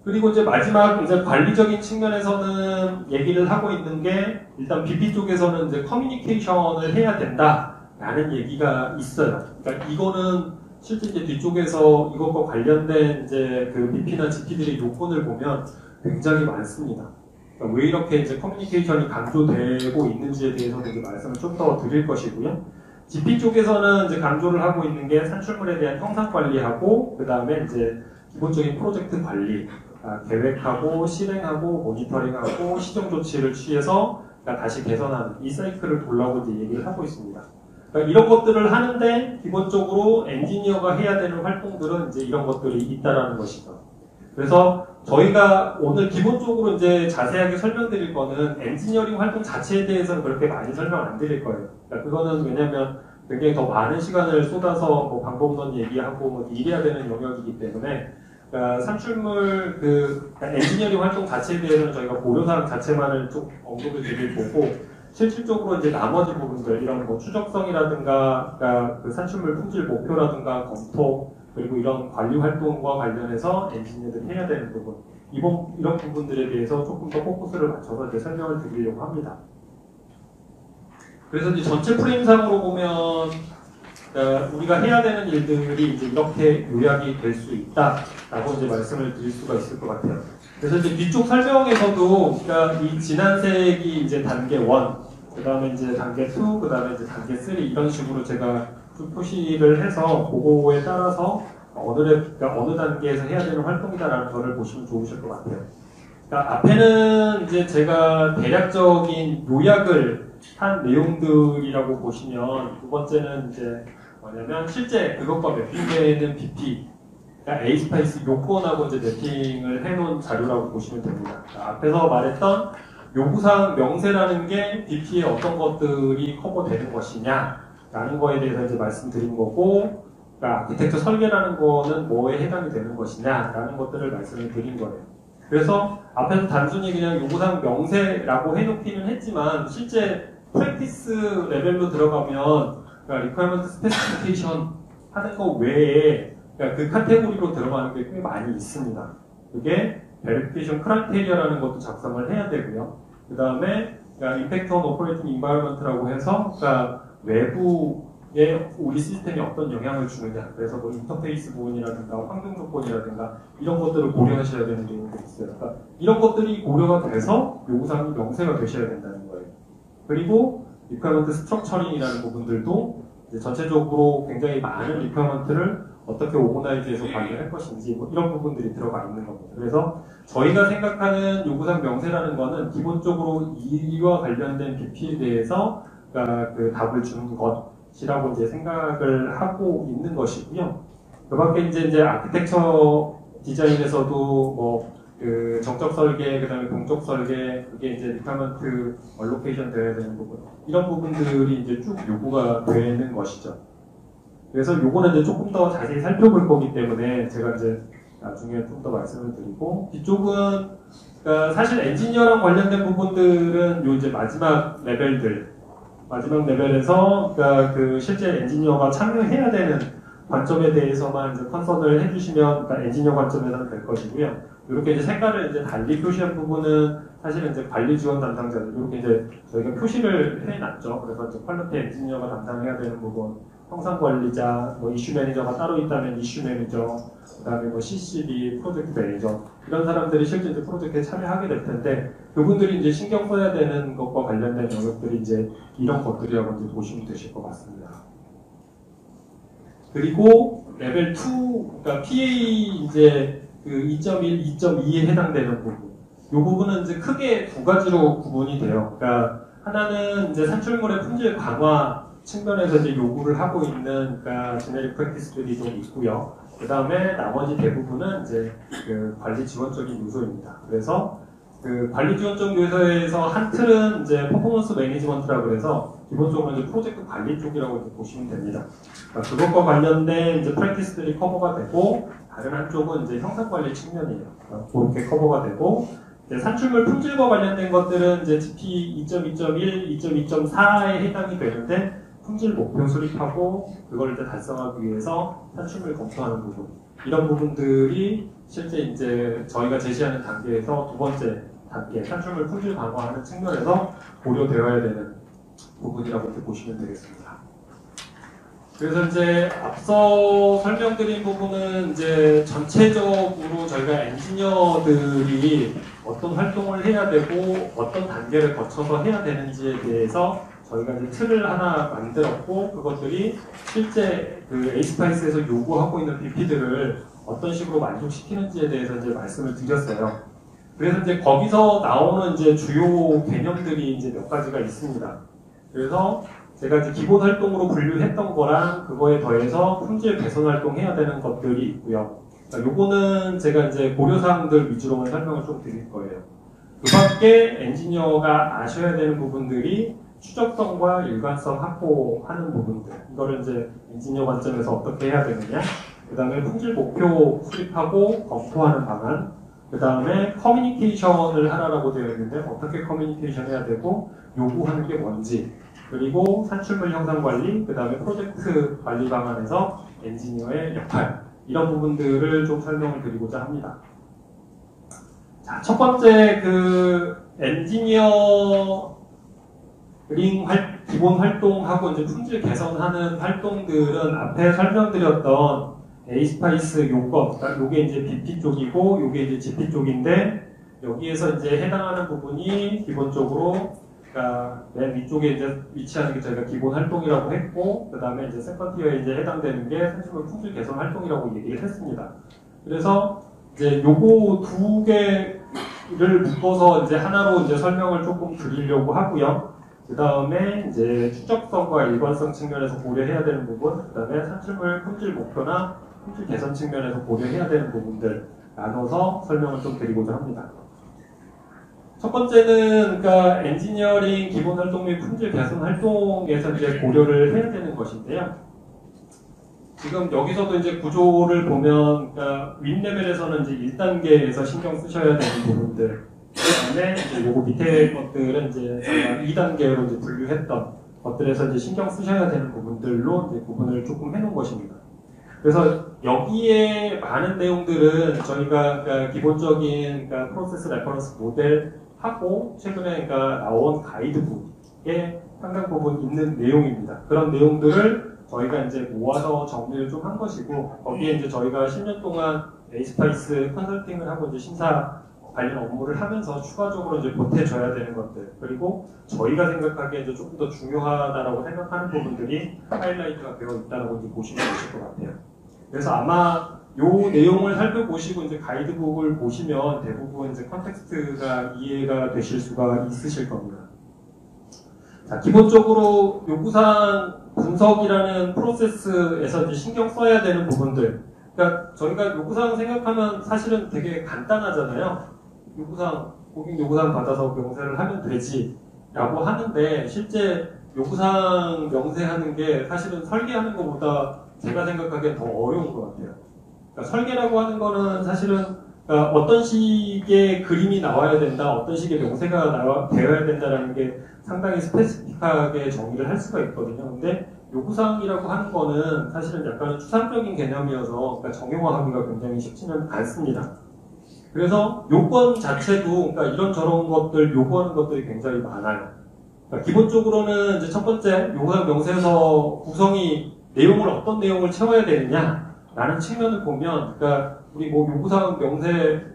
그리고 이제 마지막 이제 관리적인 측면에서는 얘기를 하고 있는 게 일단 BP 쪽에서는 이제 커뮤니케이션을 해야 된다 라는 얘기가 있어요. 그러니까 이거는 실제 이제 뒤쪽에서 이것과 관련된 이제 그 BP나 GP들의 요건을 보면 굉장히 많습니다. 그러니까 왜 이렇게 이제 커뮤니케이션이 강조되고 있는지에 대해서는 이제 말씀을 좀 더 드릴 것이고요. GP 쪽에서는 이제 강조를 하고 있는 게 산출물에 대한 형상 관리하고, 그 다음에 이제 기본적인 프로젝트 관리, 계획하고, 실행하고, 모니터링하고, 시정 조치를 취해서 다시 개선하는 이 사이클을 돌라고 이제 얘기를 하고 있습니다. 그러니까 이런 것들을 하는데 기본적으로 엔지니어가 해야 되는 활동들은 이제 이런 것들이 있다라는 것이죠. 그래서 저희가 오늘 기본적으로 이제 자세하게 설명드릴 거는 엔지니어링 활동 자체에 대해서는 그렇게 많이 설명 안 드릴 거예요. 그러니까 그거는 왜냐면 굉장히 더 많은 시간을 쏟아서 뭐 방법론 얘기하고 뭐 이래야 되는 영역이기 때문에, 그러니까 산출물 그러니까 엔지니어링 활동 자체에 대해서는 저희가 고려사항 자체만을 좀 언급을 드릴 거고, 실질적으로 이제 나머지 부분들 이런 뭐 추적성이라든가 그러니까 그 산출물 품질 목표라든가 검토, 그리고 이런 관리 활동과 관련해서 엔지니어들이 해야 되는 부분, 이런 부분들에 대해서 조금 더 포커스를 맞춰서 이제 설명을 드리려고 합니다. 그래서 이제 전체 프레임상으로 보면 우리가 해야 되는 일들이 이제 이렇게 요약이 될 수 있다라고 이제 말씀을 드릴 수가 있을 것 같아요. 그래서 이제 뒤쪽 설명에서도 그러니까 이 진한색이 이제 단계 1, 그 다음에 이제 단계 2, 그 다음에 이제 단계 3 이런 식으로 제가 표시를 해서 그거에 따라서 그러니까 어느 단계에서 해야 되는 활동이다라는 거를 보시면 좋으실 것 같아요. 그러니까 앞에는 이제 제가 대략적인 요약을 한 내용들이라고 보시면, 두 번째는 이제 뭐냐면 실제 그것과 매핑되는 BP, 그러니까 A스파이스 요건하고 이제 매핑을 해놓은 자료라고 보시면 됩니다. 그러니까 앞에서 말했던 요구사항 명세라는 게 BP에 어떤 것들이 커버되는 것이냐라는 거에 대해서 이제 말씀드린 거고, 그러니까 아키텍처 설계라는 거는 뭐에 해당이 되는 것이냐라는 것들을 말씀을 드린 거예요. 그래서 앞에서 단순히 그냥 요구사항 명세라고 해놓기는 했지만 실제 프랙티스 레벨로 들어가면 그러니까 리퀘어먼트 스페시피케이션 하는 거 외에 그러니까 그 카테고리로 들어가는 게 꽤 많이 있습니다. 그게 베리피케이션 크라이테리아라는 것도 작성을 해야 되고요. 그 다음에 그러니까 임팩트 온 오퍼레이팅 인바이러먼트라고 해서 그러니까 외부에 우리 시스템이 어떤 영향을 주느냐, 그래서 뭐 인터페이스 부분이라든가 환경 조건이라든가 이런 것들을 고려하셔야 되는 내용들이 있어요. 그러니까 이런 것들이 고려가 돼서 요구사항이 명세가 되셔야 된다는 거예요. 그리고 리퀘어먼트 스트럭처링이라는 부분들도 이제 전체적으로 굉장히 많은 리퀘어먼트를 어떻게 오거나이즈해서 관리할 것인지 뭐 이런 부분들이 들어가 있는 겁니다. 그래서 저희가 생각하는 요구사항 명세라는 거는 기본적으로 이와 관련된 BP에 대해서 그러니까 그 답을 주는 것이라고 이제 생각을 하고 있는 것이고요. 그 밖에 이제 아키텍처 디자인에서도 뭐 그 정적 설계, 그 다음에 동적 설계, 그게 이제 리퀘어먼트 얼로케이션 되어야 되는 부분, 이런 부분들이 이제 쭉 요구가 되는 것이죠. 그래서 요거는 이제 조금 더 자세히 살펴볼 거기 때문에 제가 이제 나중에 좀 더 말씀을 드리고, 뒤쪽은 그러니까 사실 엔지니어랑 관련된 부분들은 요 이제 마지막 레벨에서 그러니까 그 실제 엔지니어가 참여해야 되는 관점에 대해서만 이제 컨설을 해주시면 그러니까 엔지니어 관점에서는 될 것이고요. 이렇게 이제 색깔을 이제 달리 표시한 부분은 사실은 이제 관리 지원 담당자들, 이렇게 이제 저희가 표시를 해놨죠. 그래서 이제 퀄리티 엔지니어가 담당해야 되는 부분, 형상 관리자, 뭐 이슈 매니저가 따로 있다면 이슈 매니저, 그다음에 뭐 CCB, 프로젝트 매니저, 이런 사람들이 실제 이제 프로젝트에 참여하게 될 텐데, 그분들이 이제 신경 써야 되는 것과 관련된 영역들이 이제 이런 것들이라고 이제 보시면 되실 것 같습니다. 그리고 레벨 2, 그러니까 PA 이제 그 2.1, 2.2에 해당되는 부분. 이 부분은 이제 크게 두 가지로 구분이 돼요. 그러니까 하나는 이제 산출물의 품질 강화 측면에서 이제 요구를 하고 있는 그러니까 제네릭 프랙티스들이 좀 있고요. 그 다음에 나머지 대부분은 이제 그 관리 지원적인 요소입니다. 그래서 그 관리 지원적 요소에서 한 틀은 이제 퍼포먼스 매니지먼트라고 해서 기본적으로 이제 프로젝트 관리 쪽이라고 이제 보시면 됩니다. 그러니까 그것과 관련된 이제 프랙티스들이 커버가 되고, 다른 한쪽은 이제 형상 관리 측면이에요. 그러니까 그렇게 커버가 되고, 이제 산출물 품질과 관련된 것들은 이제 GP 2.2.1, 2.2.4에 해당이 되는데, 품질 목표 수립하고 그걸 이제 달성하기 위해서 산출물 검토하는 부분, 이런 부분들이 실제 이제 저희가 제시하는 단계에서 두 번째 단계 산출물 품질 강화하는 측면에서 고려되어야 되는 부분이라고 이렇게 보시면 되겠습니다. 그래서 이제 앞서 설명드린 부분은 이제 전체적으로 저희가 엔지니어들이 어떤 활동을 해야 되고 어떤 단계를 거쳐서 해야 되는지에 대해서 저희가 이제 틀을 하나 만들었고, 그것들이 실제 그 에이스파이스에서 요구하고 있는 BP들을 어떤 식으로 만족시키는지에 대해서 이제 말씀을 드렸어요. 그래서 이제 거기서 나오는 이제 주요 개념들이 이제 몇 가지가 있습니다. 그래서 제가 이제 기본 활동으로 분류했던 거랑 그거에 더해서 품질 개선 활동해야 되는 것들이 있고요. 그러니까 요거는 제가 이제 고려사항들 위주로만 설명을 좀 드릴 거예요. 그 밖에 엔지니어가 아셔야 되는 부분들이 추적성과 일관성 확보하는 부분들. 이거를 이제 엔지니어 관점에서 어떻게 해야 되느냐. 그 다음에 품질 목표 수립하고 검토하는 방안. 그 다음에 커뮤니케이션을 하라고 되어 있는데 어떻게 커뮤니케이션 해야 되고 요구하는 게 뭔지. 그리고 산출물 형상 관리, 그 다음에 프로젝트 관리 방안에서 엔지니어의 역할, 이런 부분들을 좀 설명을 드리고자 합니다. 자, 첫 번째 그 엔지니어링 기본 활동하고 이제 품질 개선하는 활동들은 앞에 설명드렸던 에이스파이스 요건, 그러니까 요게 이제 BP 쪽이고 요게 이제 GP 쪽인데, 여기에서 이제 해당하는 부분이 기본적으로 그러니까 맨 위쪽에 이제 위치하는 게 저희가 기본 활동이라고 했고, 그 다음에 이제 세컨티어에 이제 해당되는 게 산출물 품질 개선 활동이라고 얘기를 했습니다. 그래서 이제 요거 두 개를 묶어서 이제 하나로 이제 설명을 조금 드리려고 하고요. 그 다음에 이제 추적성과 일관성 측면에서 고려해야 되는 부분, 그 다음에 산출물 품질 목표나 품질 개선 측면에서 고려해야 되는 부분들 나눠서 설명을 좀 드리고자 합니다. 첫 번째는 그러니까 엔지니어링 기본 활동 및 품질 개선 활동에서 이제 고려를 해야 되는 것인데요. 지금 여기서도 이제 구조를 보면 그러니까 윗레벨에서는 이제 1단계에서 신경 쓰셔야 되는 부분들, 그다음에 이제 요거 밑에 것들은 이제 저희가 2단계로 이제 분류했던 것들에서 이제 신경 쓰셔야 되는 부분들로 이제 구분을 조금 해놓은 것입니다. 그래서 여기에 많은 내용들은 저희가 그러니까 기본적인 그러니까 프로세스 레퍼런스 모델 하고 최근에 그러니까 나온 가이드북에 상당 부분 있는 내용입니다. 그런 내용들을 저희가 이제 모아서 정리를 좀 한 것이고, 거기에 이제 저희가 10년 동안 에이스파이스 컨설팅을 하고 이제 심사 관련 업무를 하면서 추가적으로 이제 보태줘야 되는 것들, 그리고 저희가 생각하기에 이제 조금 더 중요하다라고 생각하는 부분들이 하이라이트가 되어 있다라고 이제 보시면 되실 것 같아요. 그래서 아마 요 내용을 살펴보시고 이제 가이드북을 보시면 대부분 이제 컨텍스트가 이해가 되실 수가 있으실 겁니다. 자, 기본적으로 요구사항 분석이라는 프로세스에서 이제 신경 써야 되는 부분들. 그러니까 저희가 요구사항 생각하면 사실은 되게 간단하잖아요. 요구사항, 고객 요구사항 받아서 명세를 하면 되지 라고 하는데, 실제 요구사항 명세하는 게 사실은 설계하는 것보다 제가 생각하기엔 더 어려운 것 같아요. 그러니까 설계라고 하는 거는 사실은 그러니까 어떤 식의 그림이 나와야 된다, 어떤 식의 명세가 되어야 된다라는 게 상당히 스페시픽하게 정의를 할 수가 있거든요. 근데 요구사항이라고 하는 거는 사실은 약간 추상적인 개념이어서 그러니까 정형화하기가 굉장히 쉽지는 않습니다. 그래서 요건 자체도 그러니까 이런저런 것들 요구하는 것들이 굉장히 많아요. 그러니까 기본적으로는 이제 첫 번째 요구사항 명세서 구성이 내용을 어떤 내용을 채워야 되느냐라는 측면을 보면, 그러니까 우리 뭐 요구사항 명세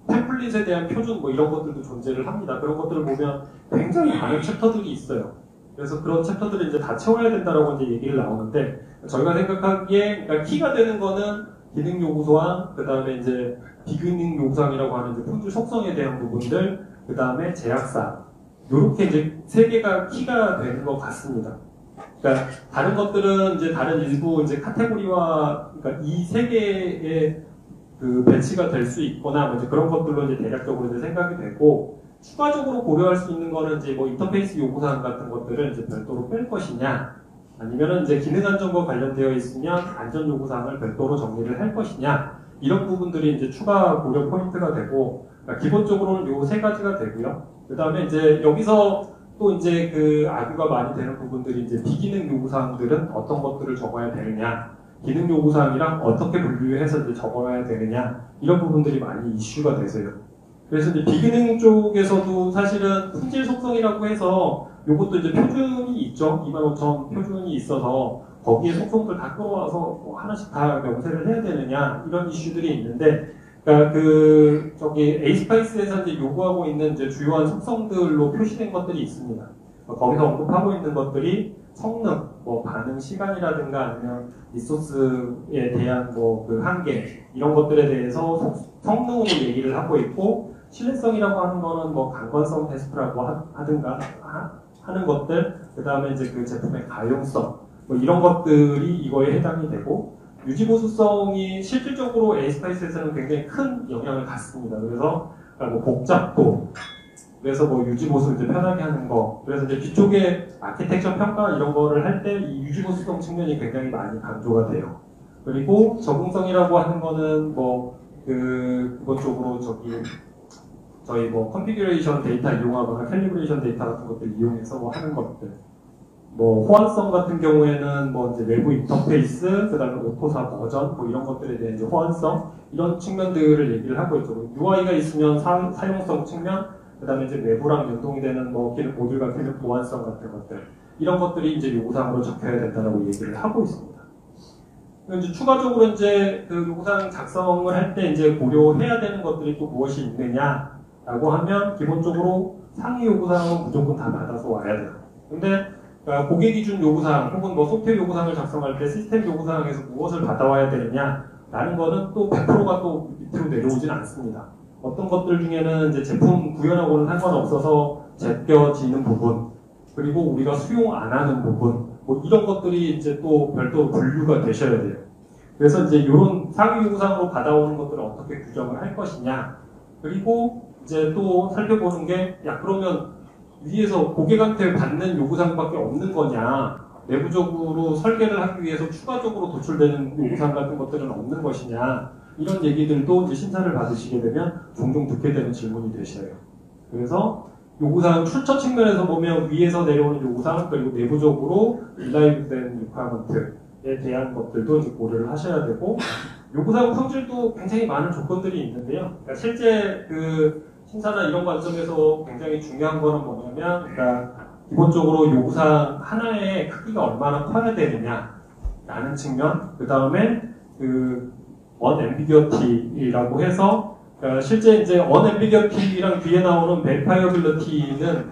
템플릿에 대한 표준 뭐 이런 것들도 존재를 합니다. 그런 것들을 보면 굉장히 많은 챕터들이 있어요. 그래서 그런 챕터들을 이제 다 채워야 된다라고 이제 얘기를 나오는데, 저희가 생각하기에 그러니까 키가 되는 거는 기능 요구사항, 그 다음에 이제 비기능 요구사항이라고 하는 이제 품질 속성에 대한 부분들, 그 다음에 제약사항, 요렇게 이제 세 개가 키가 되는 것 같습니다. 그러니까 다른 것들은 이제 다른 일부 이제 카테고리와 그러니까 이 세 개의 그 배치가 될 수 있거나 뭐 이제 그런 것들로 이제 대략적으로 이제 생각이 되고, 추가적으로 고려할 수 있는 거는 이제 뭐 인터페이스 요구사항 같은 것들을 이제 별도로 뺄 것이냐, 아니면은 이제 기능 안전과 관련되어 있으면 안전 요구사항을 별도로 정리를 할 것이냐, 이런 부분들이 이제 추가 고려 포인트가 되고, 그러니까 기본적으로는 요 세 가지가 되고요. 그 다음에 이제 여기서 또 이제 그 악유가 많이 되는 부분들이 이제 비기능 요구사항들은 어떤 것들을 적어야 되느냐, 기능 요구사항이랑 어떻게 분류해서 이제 적어야 되느냐, 이런 부분들이 많이 이슈가 되세요. 그래서 이제 비기능 쪽에서도 사실은 품질 속성이라고 해서 요것도 이제 표준이 있죠. 25000 표준이 있어서 거기에 속성들 다 끌어와서 뭐 하나씩 다 명세를 해야 되느냐 이런 이슈들이 있는데, 그러니까 저기 에이스파이스에서 이제 요구하고 있는 이제 주요한 속성들로 표시된 것들이 있습니다. 거기서 언급하고 있는 것들이 성능, 뭐 반응 시간이라든가 아니면 리소스에 대한 뭐 그 한계 이런 것들에 대해서 성능으로 얘기를 하고 있고, 신뢰성이라고 하는 거는 뭐 강건성 테스트라고 하든가 하는 것들, 그 다음에 이제 그 제품의 가용성 뭐 이런 것들이 이거에 해당이 되고, 유지보수성이 실질적으로 에이스파이스에서는 굉장히 큰 영향을 갖습니다. 그래서 뭐 복잡도, 그래서 뭐 유지보수 이제 편하게 하는 거, 그래서 이제 뒤쪽에 아키텍처 평가 이런 거를 할 때 이 유지보수성 측면이 굉장히 많이 강조가 돼요. 그리고 적응성이라고 하는 거는 뭐 기본적으로 저희 뭐 컨피규레이션 데이터 이용하거나 캘리브레이션 데이터 같은 것들 이용해서 뭐 하는 것들, 뭐 호환성 같은 경우에는 뭐 이제 외부 인터페이스, 그다음에 오토사 버전 뭐 이런 것들에 대한 이제 호환성 이런 측면들을 얘기를 하고 있죠. UI가 있으면 사용성 측면, 그다음에 이제 외부랑 연동이 되는 뭐 모듈과 기능 보안성 같은 것들, 이런 것들이 이제 요구사항으로 적혀야 된다라고 얘기를 하고 있습니다. 이제 추가적으로 이제 그 요구사항 작성을 할 때 이제 고려해야 되는 것들이 또 무엇이 있느냐라고 하면, 기본적으로 상위 요구사항은 무조건 다 받아서 와야 돼요. 근데 고객 기준 요구사항 혹은 뭐 소프트웨어 요구사항을 작성할 때 시스템 요구사항에서 무엇을 받아와야 되느냐라는 거는 또 100%가 또 밑으로 내려오진 않습니다. 어떤 것들 중에는 이제 제품 구현하고는 상관없어서 제껴지는 부분, 그리고 우리가 수용 안 하는 부분, 뭐 이런 것들이 이제 또 별도로 분류가 되셔야 돼요. 그래서 이제 이런 상위 요구사항으로 받아오는 것들을 어떻게 규정을 할 것이냐, 그리고 이제 또 살펴보는 게, 야 그러면 위에서 고객한테 받는 요구사항밖에 없는 거냐, 내부적으로 설계를 하기 위해서 추가적으로 도출되는 요구사항 같은 것들은 없는 것이냐, 이런 얘기들도 이제 심사를 받으시게 되면 종종 듣게 되는 질문이 되셔요. 그래서 요구사항 출처 측면에서 보면 위에서 내려오는 요구사항, 그리고 내부적으로 일라이브된 리퀘어먼트에 대한 것들도 이제 고려를 하셔야 되고, 요구사항 품질도 굉장히 많은 조건들이 있는데요. 그러니까 실제 그 심사나 이런 관점에서 굉장히 중요한 거는 뭐냐면, 그러니까 기본적으로 요구사항 하나의 크기가 얼마나 커야 되느냐라는 측면, 그 다음에 그 unambiguity라고 해서 실제 이제 unambiguity랑 뒤에 나오는 verifiability는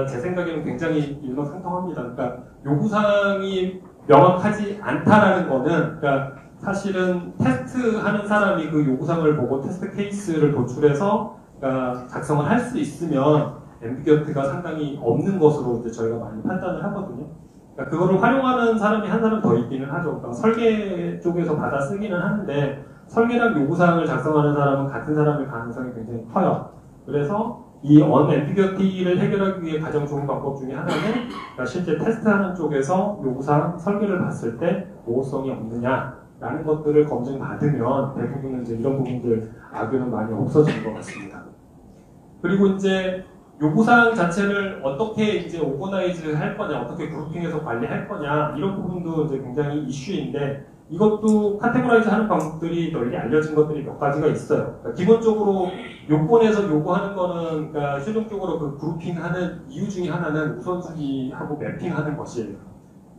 제 생각에는 굉장히 일맥상통합니다. 그러니까 요구사항이 명확하지 않다라는 거는, 그러니까 사실은 테스트하는 사람이 그 요구사항을 보고 테스트 케이스를 도출해서 작성을 할 수 있으면 앰비기어티가 상당히 없는 것으로 이제 저희가 많이 판단을 하거든요. 그러니까 그거를 활용하는 사람이 한 사람 더 있기는 하죠. 그러니까 설계 쪽에서 받아 쓰기는 하는데, 설계랑 요구사항을 작성하는 사람은 같은 사람일 가능성이 굉장히 커요. 그래서 이 unambiguity를 해결하기 위해 가장 좋은 방법 중에 하나는, 그러니까 실제 테스트하는 쪽에서 요구사항 설계를 봤을 때 모호성이 없느냐라는 것들을 검증받으면 대부분은 이제 이런 부분들 악유는 많이 없어지는 것 같습니다. 그리고 이제 요구사항 자체를 어떻게 이제 오거나이즈 할 거냐, 어떻게 그룹핑해서 관리할 거냐, 이런 부분도 이제 굉장히 이슈인데, 이것도 카테고라이즈 하는 방법들이 널리 알려진 것들이 몇 가지가 있어요. 그러니까 기본적으로 요건에서 요구하는 거는, 그러니까 최종적으로 그 그룹핑하는 이유 중에 하나는 우선순위하고 매핑하는 것이에요.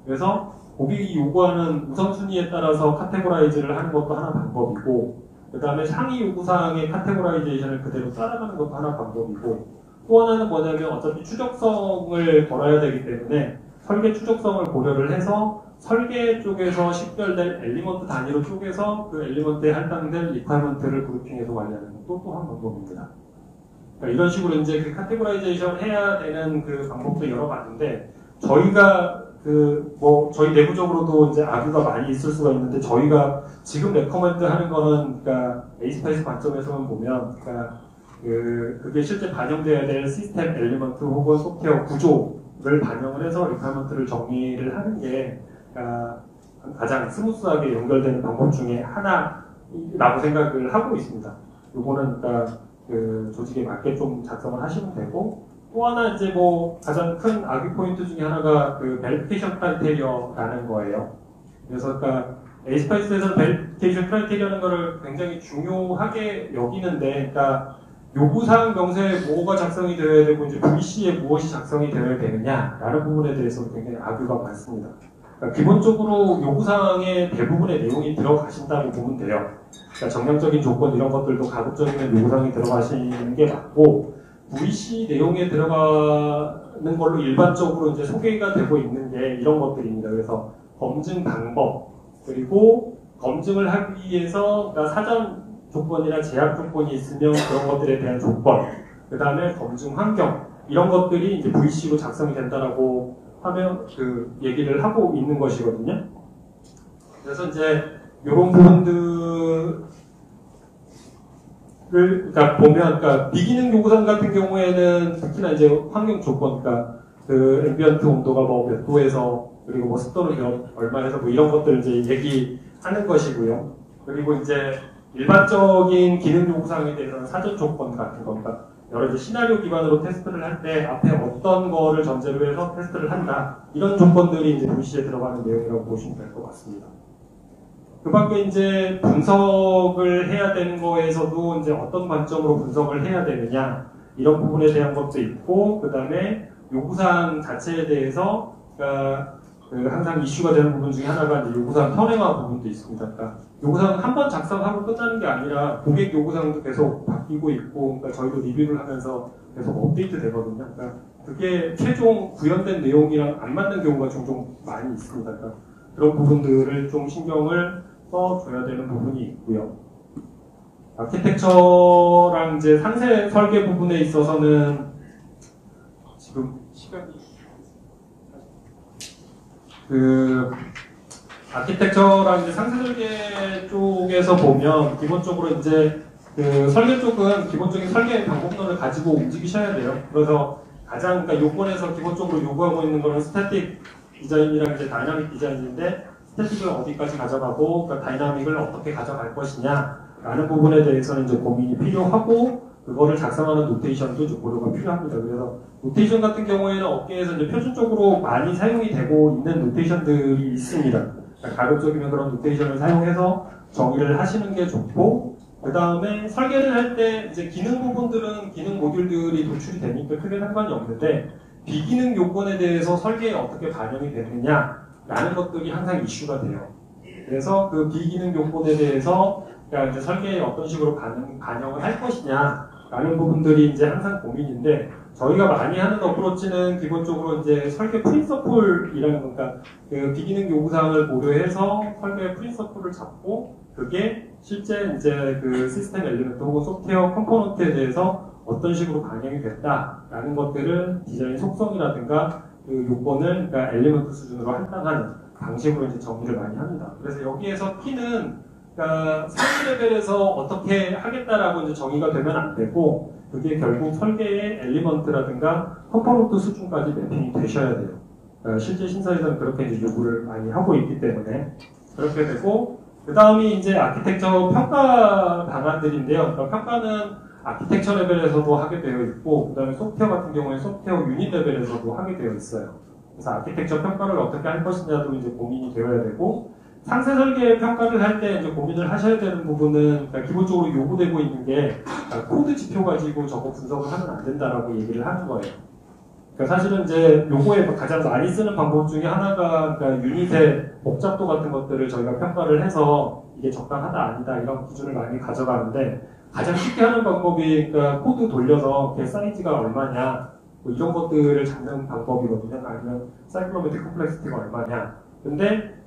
그래서 고객이 요구하는 우선순위에 따라서 카테고라이즈를 하는 것도 하나 방법이고, 그 다음에 상위 요구사항의 카테고라이제이션을 그대로 따라가는 것도 하나 방법이고, 또 하나는 뭐냐면 어차피 추적성을 걸어야 되기 때문에 설계 추적성을 고려를 해서 설계 쪽에서 식별된 엘리먼트 단위로 쪼개서 그 엘리먼트에 할당된 리퀘어먼트를 그룹핑해서 관리하는 것도 또 한 방법입니다. 그러니까 이런 식으로 이제 그 카테고라이제이션 해야 되는 그 방법도 여러 가지인데, 저희가 저희 내부적으로도 이제 악유가 많이 있을 수가 있는데, 저희가 지금 레커먼드 하는 거는, 그러니까 에이스파이스 관점에서만 보면, 그러니까 그게 실제 반영돼야 될 시스템 엘리먼트 혹은 소프트웨어 구조를 반영을 해서 리퀘어먼트를 정리를 하는 게 가장 스무스하게 연결되는 방법 중에 하나라고 생각을 하고 있습니다. 요거는 그러니까 그 조직에 맞게 좀 작성을 하시면 되고, 또 하나 이제 뭐 가장 큰 악유 포인트 중에 하나가 그 베리피케이션 크라이테리어라는 거예요. 그래서 그러니까 에이스파이스에서는 베리피케이션 크라이테리어라는 거를 굉장히 중요하게 여기는데, 그러니까 요구사항 명세에 뭐가 작성이 되어야 되고 이제 VC에 무엇이 작성이 되어야 되느냐라는 부분에 대해서 굉장히 악유가 많습니다. 그러니까 기본적으로 요구사항의 대부분의 내용이 들어가신다고 보면 돼요. 그러니까 정량적인 조건 이런 것들도 가급적이면 요구사항이 들어가시는 게 맞고, VC 내용에 들어가는 걸로 일반적으로 이제 소개가 되고 있는 게 이런 것들입니다. 그래서 검증 방법, 그리고 검증을 하기 위해서 그러니까 사전 조건이나 제약 조건이 있으면 그런 것들에 대한 조건, 그 다음에 검증 환경, 이런 것들이 이제 VC로 작성이 된다라고 하면 그 얘기를 하고 있는 것이거든요. 그래서 이제 이런 부분들을 그러니까 보면, 그러니까 비기능 요구사항 같은 경우에는 특히나 이제 환경 조건, 그러니까 그 앰비언트 온도가 뭐 몇 도에서 그리고 뭐 습도는 몇 얼마에서 뭐 이런 것들을 이제 얘기하는 것이고요. 그리고 이제 일반적인 기능 요구사항에 대해서는 사전 조건 같은 겁니다. 여러 이제 시나리오 기반으로 테스트를 할 때 앞에 어떤 거를 전제로 해서 테스트를 한다. 이런 조건들이 이제 VC에 들어가는 내용이라고 보시면 될 것 같습니다. 그 밖에 이제 분석을 해야 되는 거에서도 이제 어떤 관점으로 분석을 해야 되느냐, 이런 부분에 대한 것도 있고, 그 다음에 요구사항 자체에 대해서, 그러니까 그 항상 이슈가 되는 부분 중에 하나가 이제 요구사항 현행화 부분도 있습니다. 그러니까 요구사항 한 번 작성하고 끝나는 게 아니라 고객 요구사항도 계속 바뀌고 있고, 그러니까 저희도 리뷰를 하면서 계속 업데이트 되거든요. 그러니까 그게 최종 구현된 내용이랑 안 맞는 경우가 종종 많이 있습니다. 그러니까 그런 부분들을 좀 신경을 써줘야 되는 부분이 있고요. 아키텍처랑 이제 상세 설계 부분에 있어서는 지금 시간이 그 아키텍처랑 이제 상세 설계 쪽에서 보면 기본적으로 이제 그 설계 쪽은 기본적인 설계 방법론을 가지고 움직이셔야 돼요. 그래서 가장 그러니까 요건에서 기본적으로 요구하고 있는 거는 스태틱 디자인이랑 이제 다이나믹 디자인인데, 스태틱을 어디까지 가져가고 그러니까 다이나믹을 어떻게 가져갈 것이냐라는 부분에 대해서는 이제 고민이 필요하고, 그거를 작성하는 노테이션도 좀 고려가 필요합니다. 그래서 노테이션 같은 경우에는 업계에서 이제 표준적으로 많이 사용이 되고 있는 노테이션들이 있습니다. 그러니까 가급적이면 그런 노테이션을 사용해서 정의를 하시는 게 좋고, 그 다음에 설계를 할 때 이제 기능 부분들은 기능 모듈들이 도출이 되니까 크게 상관이 없는데, 비기능 요건에 대해서 설계에 어떻게 반영이 되느냐라는 것들이 항상 이슈가 돼요. 그래서 그 비기능 요건에 대해서 그러니까 이제 설계에 어떤 식으로 반영을 할 것이냐라는 부분들이 이제 항상 고민인데, 저희가 많이 하는 어프로치는 기본적으로 이제 설계 프린서플이라는, 그러니까 그 비기능 요구사항을 고려해서 설계 프린서플을 잡고, 그게 실제 이제 그 시스템 엘리먼트 혹은 소프트웨어 컴포넌트에 대해서 어떤 식으로 반영이 됐다라는 것들을 디자인 속성이라든가 그 요건을 그러니까 엘리먼트 수준으로 할당하는 방식으로 이제 정의를 많이 합니다. 그래서 여기에서 P는 그러니까 설계 레벨에서 어떻게 하겠다라고 이제 정의가 되면 안 되고, 그게 결국 설계의 엘리먼트라든가 컴포넌트 수준까지 매핑이 되셔야 돼요. 그러니까 실제 신사에서는 그렇게 이제 요구를 많이 하고 있기 때문에 그렇게 되고, 그 다음이 이제 아키텍처 평가 방안들인데요. 그러니까 평가는 아키텍처 레벨에서도 하게 되어 있고, 그 다음에 소프트웨어 같은 경우에 소프트웨어 유닛 레벨에서도 하게 되어 있어요. 그래서 아키텍처 평가를 어떻게 할 것이냐도 이제 고민이 되어야 되고, 상세 설계 평가를 할 때 이제 고민을 하셔야 되는 부분은, 그러니까 기본적으로 요구되고 있는 게 코드 지표 가지고 저거 분석을 하면 안 된다라고 얘기를 하는 거예요. 그러니까 사실은 이제 요거에 가장 많이 쓰는 방법 중에 하나가 그러니까 유닛의 복잡도 같은 것들을 저희가 평가를 해서 이게 적당하다 아니다 이런 기준을 많이 가져가는데, 가장 쉽게 하는 방법이 그러니까 코드 돌려서 걔 사이즈가 얼마냐 뭐 이런 것들을 잡는 방법이거든요. 아니면 사이클로메트릭 컴플렉시티가 얼마냐. 근데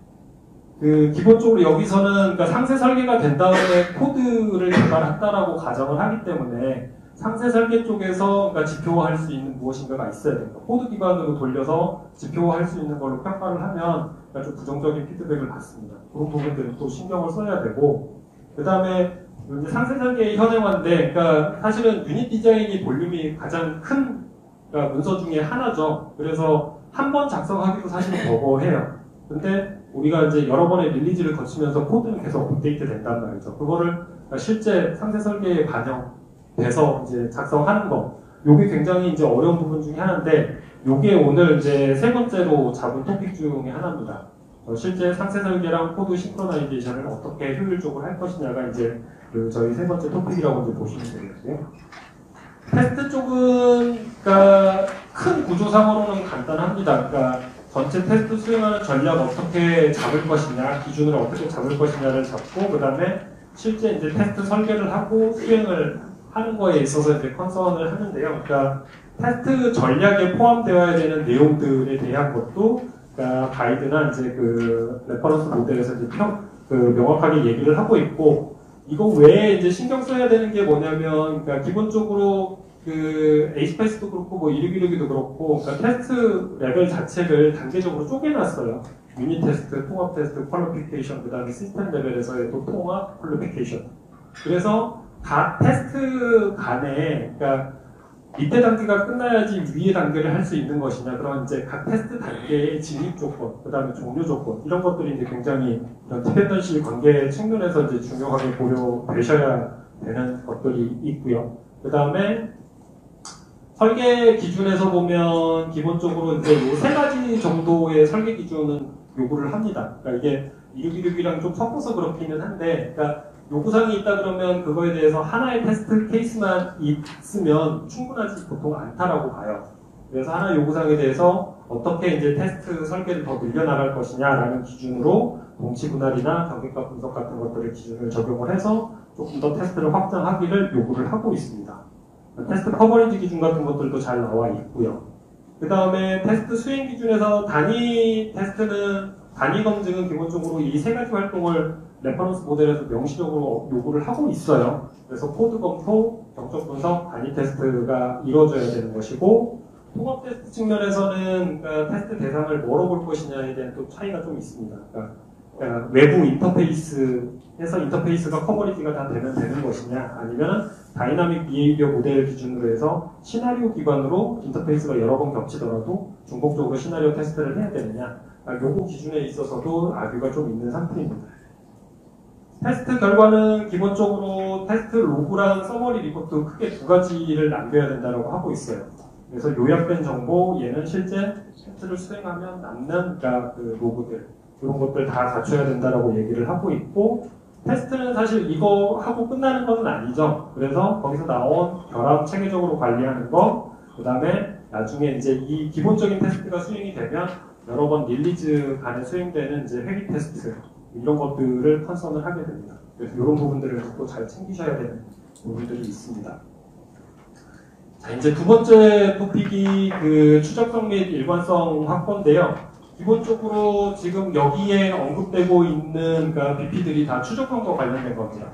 그 기본적으로 여기서는 그러니까 상세 설계가 된 다음에 코드를 개발했다라고 가정을 하기 때문에 상세 설계 쪽에서 그러니까 지표화할 수 있는 무엇인가가 있어야 됩니다. 코드 기반으로 돌려서 지표화할 수 있는 걸로 평가를 하면 그러니까 좀 부정적인 피드백을 받습니다. 그런 부분들은 또 신경을 써야 되고, 그 다음에 이제 상세 설계의 현행화인데, 그러니까 사실은 유닛 디자인이 볼륨이 가장 큰 그러니까 문서 중에 하나죠. 그래서 한 번 작성하기도 사실은 버거해요. 근데 우리가 이제 여러 번의 릴리즈를 거치면서 코드는 계속 업데이트 된단 말이죠. 그거를 그러니까 실제 상세 설계에 반영돼서 이제 작성하는 거, 요게 굉장히 이제 어려운 부분 중에 하나인데, 요게 오늘 이제 세 번째로 잡은 토픽 중에 하나입니다. 실제 상세 설계랑 코드 싱크로나이제이션을 어떻게 효율적으로 할 것이냐가 이제 그 저희 세 번째 토픽이라고 이제 보시면 되겠고요. 테스트 쪽은 그러니까 큰 구조상으로는 간단합니다. 그러니까 전체 테스트 수행하는 전략 어떻게 잡을 것이냐, 기준을 어떻게 잡을 것이냐를 잡고, 그 다음에 실제 이제 테스트 설계를 하고 수행을 하는 거에 있어서 이제 컨선을 하는데요. 그러니까 테스트 전략에 포함되어야 되는 내용들에 대한 것도, 그러니까 가이드나 이제 그 레퍼런스 모델에서 이제 명확하게 얘기를 하고 있고, 이거 외에 이제 신경 써야 되는 게 뭐냐면, 그러니까 기본적으로 그 에이스페이스도 그렇고 뭐 이르기르기도 그렇고, 그러니까 테스트 레벨 자체를 단계적으로 쪼개놨어요. 유닛 테스트, 통합 테스트, 퀄리피케이션, 그 다음에 시스템 레벨에서의 또 통합, 퀄리피케이션. 그래서 각 테스트 간에, 그러니까 밑에 단계가 끝나야지 위에 단계를 할 수 있는 것이냐, 그런 이제 각 테스트 단계의 진입 조건, 그 다음에 종료 조건, 이런 것들이 이제 굉장히 이런 디펜던시 관계 측면에서 이제 중요하게 고려되셔야 되는 것들이 있고요. 그 다음에 설계 기준에서 보면 기본적으로 이제 요 세 가지 정도의 설계 기준은 요구를 합니다. 그러니까 이게 이륙이륙이랑 좀 섞어서 그렇기는 한데, 그러니까 요구사항이 있다 그러면 그거에 대해서 하나의 테스트 케이스만 있으면 충분하지 보통 않다라고 봐요. 그래서 하나 요구사항에 대해서 어떻게 이제 테스트 설계를 더 늘려나갈 것이냐라는 기준으로 동치 분할이나 경계값 분석 같은 것들을 기준을 적용을 해서 조금 더 테스트를 확장하기를 요구를 하고 있습니다. 테스트 커버리지 기준 같은 것들도 잘 나와 있고요. 그 다음에 테스트 수행 기준에서 단위 검증은 기본적으로 이 세 가지 활동을 레퍼런스 모델에서 명시적으로 요구를 하고 있어요. 그래서 코드 검토, 경적 분석, 단위 테스트가 이루어져야 되는 것이고, 통합 테스트 측면에서는 그러니까 테스트 대상을 뭐로 볼 것이냐에 대한 또 차이가 좀 있습니다. 그러니까 외부 인터페이스에서 인터페이스가 커버리지가 다 되는 것이냐, 아니면 다이나믹 비헤이비어 모델 기준으로 해서 시나리오 기반으로 인터페이스가 여러 번 겹치더라도 중복적으로 시나리오 테스트를 해야 되느냐, 요거 기준에 있어서도 아뷰가 좀 있는 상태입니다. 테스트 결과는 기본적으로 테스트 로그랑 서머리 리포트 크게 두 가지를 남겨야 된다고 하고 있어요. 그래서 요약된 정보, 얘는 실제 테스트를 수행하면 남는 그러니까 그 로그들, 이런 것들 다 갖춰야 된다라고 얘기를 하고 있고, 테스트는 사실 이거 하고 끝나는 것은 아니죠. 그래서 거기서 나온 결합 체계적으로 관리하는 거, 그 다음에 나중에 이제 이 기본적인 테스트가 수행이 되면 여러 번 릴리즈 간에 수행되는 이제 회귀 테스트, 이런 것들을 컨선을 하게 됩니다. 그래서 이런 부분들을 또 잘 챙기셔야 되는 부분들이 있습니다. 자, 이제 두 번째 토픽이 그 추적성 및 일관성 확보인데요. 기본적으로 지금 여기에 언급되고 있는 그러니까 BP들이 다 추적성과 관련된 겁니다.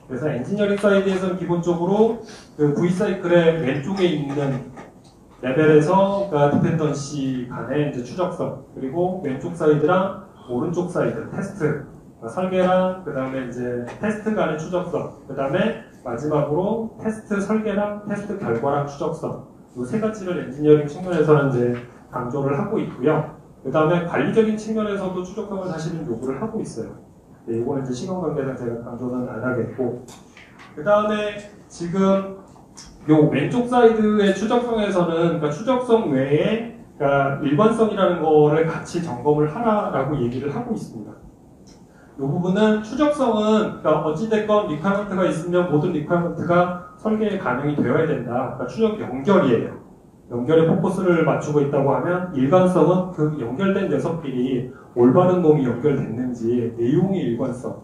그래서 엔지니어링 사이드에서는 기본적으로 그 V사이클의 왼쪽에 있는 레벨에서 그러니까 디펜던시 간의 이제 추적성, 그리고 왼쪽 사이드랑 오른쪽 사이드 테스트, 설계랑 그 다음에 이제 테스트 간의 추적성, 그 다음에 마지막으로 테스트 설계랑 테스트 결과랑 추적성, 이 세 가지를 엔지니어링 측면에서는 이제 강조를 하고 있고요. 그 다음에 관리적인 측면에서도 추적성을 사실은 요구를 하고 있어요. 네, 이거는 이제 시간 관계상 제가 강조는 안 하겠고, 그 다음에 지금 요 왼쪽 사이드의 추적성에서는 그러니까 추적성 외에 그러니까 일관성이라는 거를 같이 점검을 하라라고 얘기를 하고 있습니다. 이 부분은 추적성은 그러니까 어찌됐건 리퀘어먼트가 있으면 모든 리퀘어먼트가 설계에 반영이 되어야 된다. 그러니까 추적 연결이에요. 연결에 포커스를 맞추고 있다고 하면 일관성은 그 연결된 녀석끼리 올바른 놈이 연결됐는지, 내용의 일관성,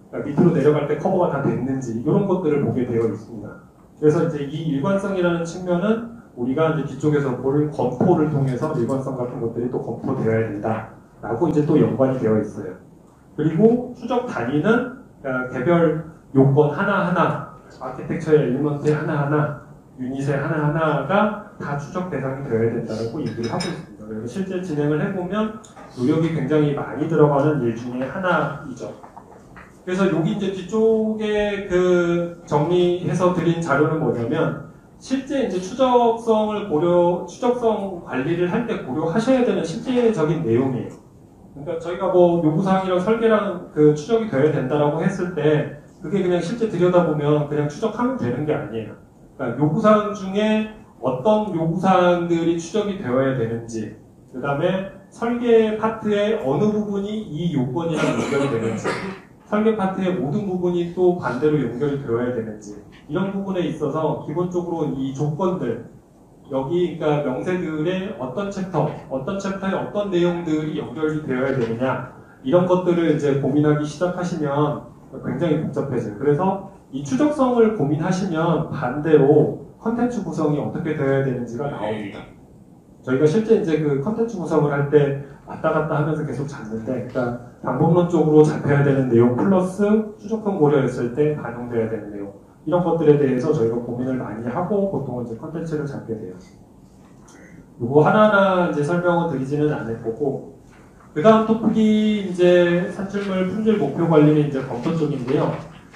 그러니까 밑으로 내려갈 때 커버가 다 됐는지 이런 것들을 보게 되어 있습니다. 그래서 이제 이 일관성이라는 측면은 우리가 이제 뒤쪽에서 볼 검토를 통해서 일관성 같은 것들이 또 검토되어야 된다라고 이제 또 연관이 되어 있어요. 그리고 추적 단위는 그러니까 개별 요건 하나하나, 아키텍처의 엘리먼트 하나하나, 유닛의 하나하나가 다 추적 대상이 되어야 된다고 얘기를 하고 있습니다. 그래서 실제 진행을 해보면 노력이 굉장히 많이 들어가는 일 중에 하나이죠. 그래서 여기 이제 뒤쪽에 그 정리해서 드린 자료는 뭐냐면, 실제 이제 추적성 관리를 할 때 고려하셔야 되는 실제적인 내용이에요. 그러니까 저희가 뭐 요구사항이랑 설계랑 그 추적이 되어야 된다라고 했을 때, 그게 그냥 실제 들여다보면 그냥 추적하면 되는 게 아니에요. 그러니까 요구사항 중에 어떤 요구사항들이 추적이 되어야 되는지, 그 다음에 설계 파트의 어느 부분이 이 요건이랑 연결이 되는지, 설계 파트의 모든 부분이 또 반대로 연결이 되어야 되는지, 이런 부분에 있어서 기본적으로 이 조건들, 여기 그러니까 명세들의 어떤 챕터에 어떤 내용들이 연결이 되어야 되느냐 이런 것들을 이제 고민하기 시작하시면 굉장히 복잡해져요. 그래서 이 추적성을 고민하시면 반대로 컨텐츠 구성이 어떻게 되어야 되는지가 나옵니다. 저희가 실제 이제 그 컨텐츠 구성을 할 때 왔다 갔다 하면서 계속 잡는데, 그러니까 방법론적으로 잡혀야 되는 내용 플러스 추적성 고려했을 때 반영돼야 되는 내용 이런 것들에 대해서 저희가 고민을 많이 하고 보통은 이제 컨텐츠를 잡게 돼요. 이거 하나하나 이제 설명을 드리지는 않을 거고, 그 다음 토픽이 이제 산출물 품질 목표 관리는 이제 검토 쪽인데요.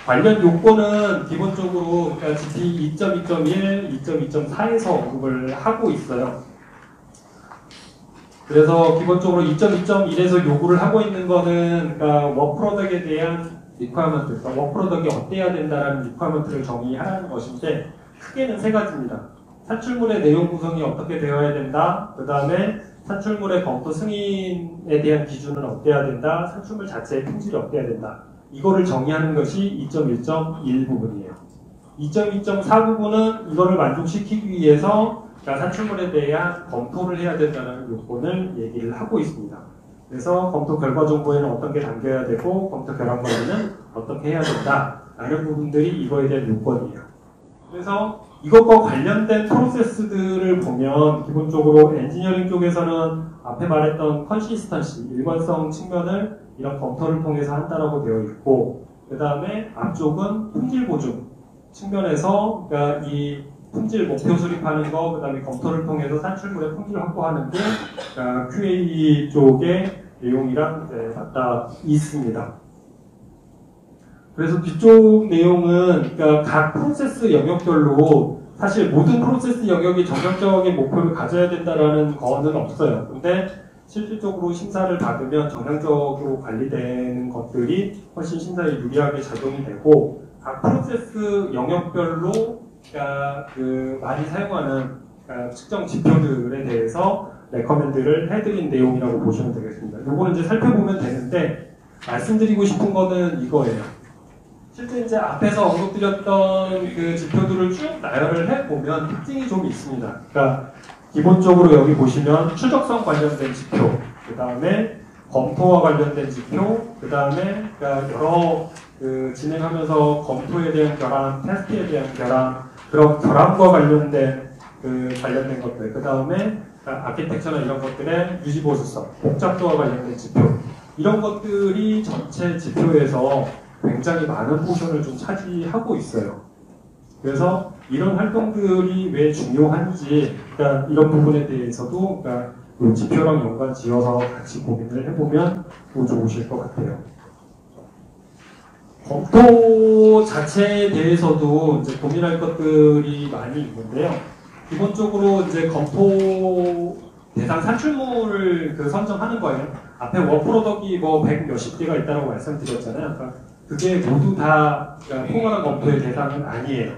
관련 요건은 기본적으로 그러니까 GP 2.2.1, 2.2.4에서 언급을 하고 있어요. 그래서 기본적으로 2.2.1에서 요구를 하고 있는 거는 그러니까 워크프로덕에 대한 리퀘어먼트, 그러니까 워크프로덕이 어때야 된다라는 리퀘어먼트를 정의하라는 것인데 크게는 세 가지입니다. 산출물의 내용 구성이 어떻게 되어야 된다. 그 다음에 산출물의 검토 승인에 대한 기준은 어때야 된다. 산출물 자체의 품질이 어때야 된다. 이거를 정의하는 것이 2.1.1 부분이에요. 2.2.4 부분은 이거를 만족시키기 위해서 그러니까 산출물에 대한 검토를 해야 된다는 요건을 얘기를 하고 있습니다. 그래서 검토 결과 정보에는 어떤 게 담겨야 되고 검토 결과 관리는 어떻게 해야 된다라는 부분들이 이거에 대한 요건이에요. 그래서 이것과 관련된 프로세스들을 보면 기본적으로 엔지니어링 쪽에서는 앞에 말했던 컨시스턴시, 일관성 측면을 이런 검토를 통해서 한다라고 되어 있고, 그 다음에 앞쪽은 품질 보증 측면에서 그러니까 이 품질 목표 수립하는 거, 그 다음에 검토를 통해서 산출물의 품질을 확보하는 게 그러니까 QA 쪽의 내용이랑 맞닿아 있습니다. 그래서 뒤쪽 내용은 그러니까 각 프로세스 영역별로 사실 모든 프로세스 영역이 정량적인 목표를 가져야 된다라는 거는 없어요. 근데 실질적으로 심사를 받으면 정량적으로 관리되는 것들이 훨씬 심사에 유리하게 작용이 되고 각 프로세스 영역별로 그러니까 그 많이 사용하는 그러니까 측정 지표들에 대해서 레커멘드를 해드린 내용이라고 보시면 되겠습니다. 요거는 이제 살펴보면 되는데 말씀드리고 싶은 거는 이거예요. 실제 이제 앞에서 언급드렸던 그 지표들을 쭉 나열을 해보면 특징이 좀 있습니다. 그러니까 기본적으로 여기 보시면 추적성 관련된 지표, 그 다음에 검토와 관련된 지표, 그 다음에 그러니까 여러 그 진행하면서 검토에 대한 결함, 테스트에 대한 결함, 그런 결함과 관련된 관련된 것들, 그 다음에 아키텍처나 이런 것들의 유지보수성, 복잡도와 관련된 지표, 이런 것들이 전체 지표에서 굉장히 많은 포션을 좀 차지하고 있어요. 그래서 이런 활동들이 왜 중요한지, 그러니까 이런 부분에 대해서도 그러니까 지표랑 연관 지어서 같이 고민을 해보면 더 좋으실 것 같아요. 검토 자체에 대해서도 이제 고민할 것들이 많이 있는데요. 기본적으로 이제 검토 대상 산출물을 선정하는 거예요. 앞에 워프로덕이 뭐 100 몇십 개가 있다고 말씀드렸잖아요. 그러니까 그게 모두 다 포괄한 검토의 대상은 아니에요.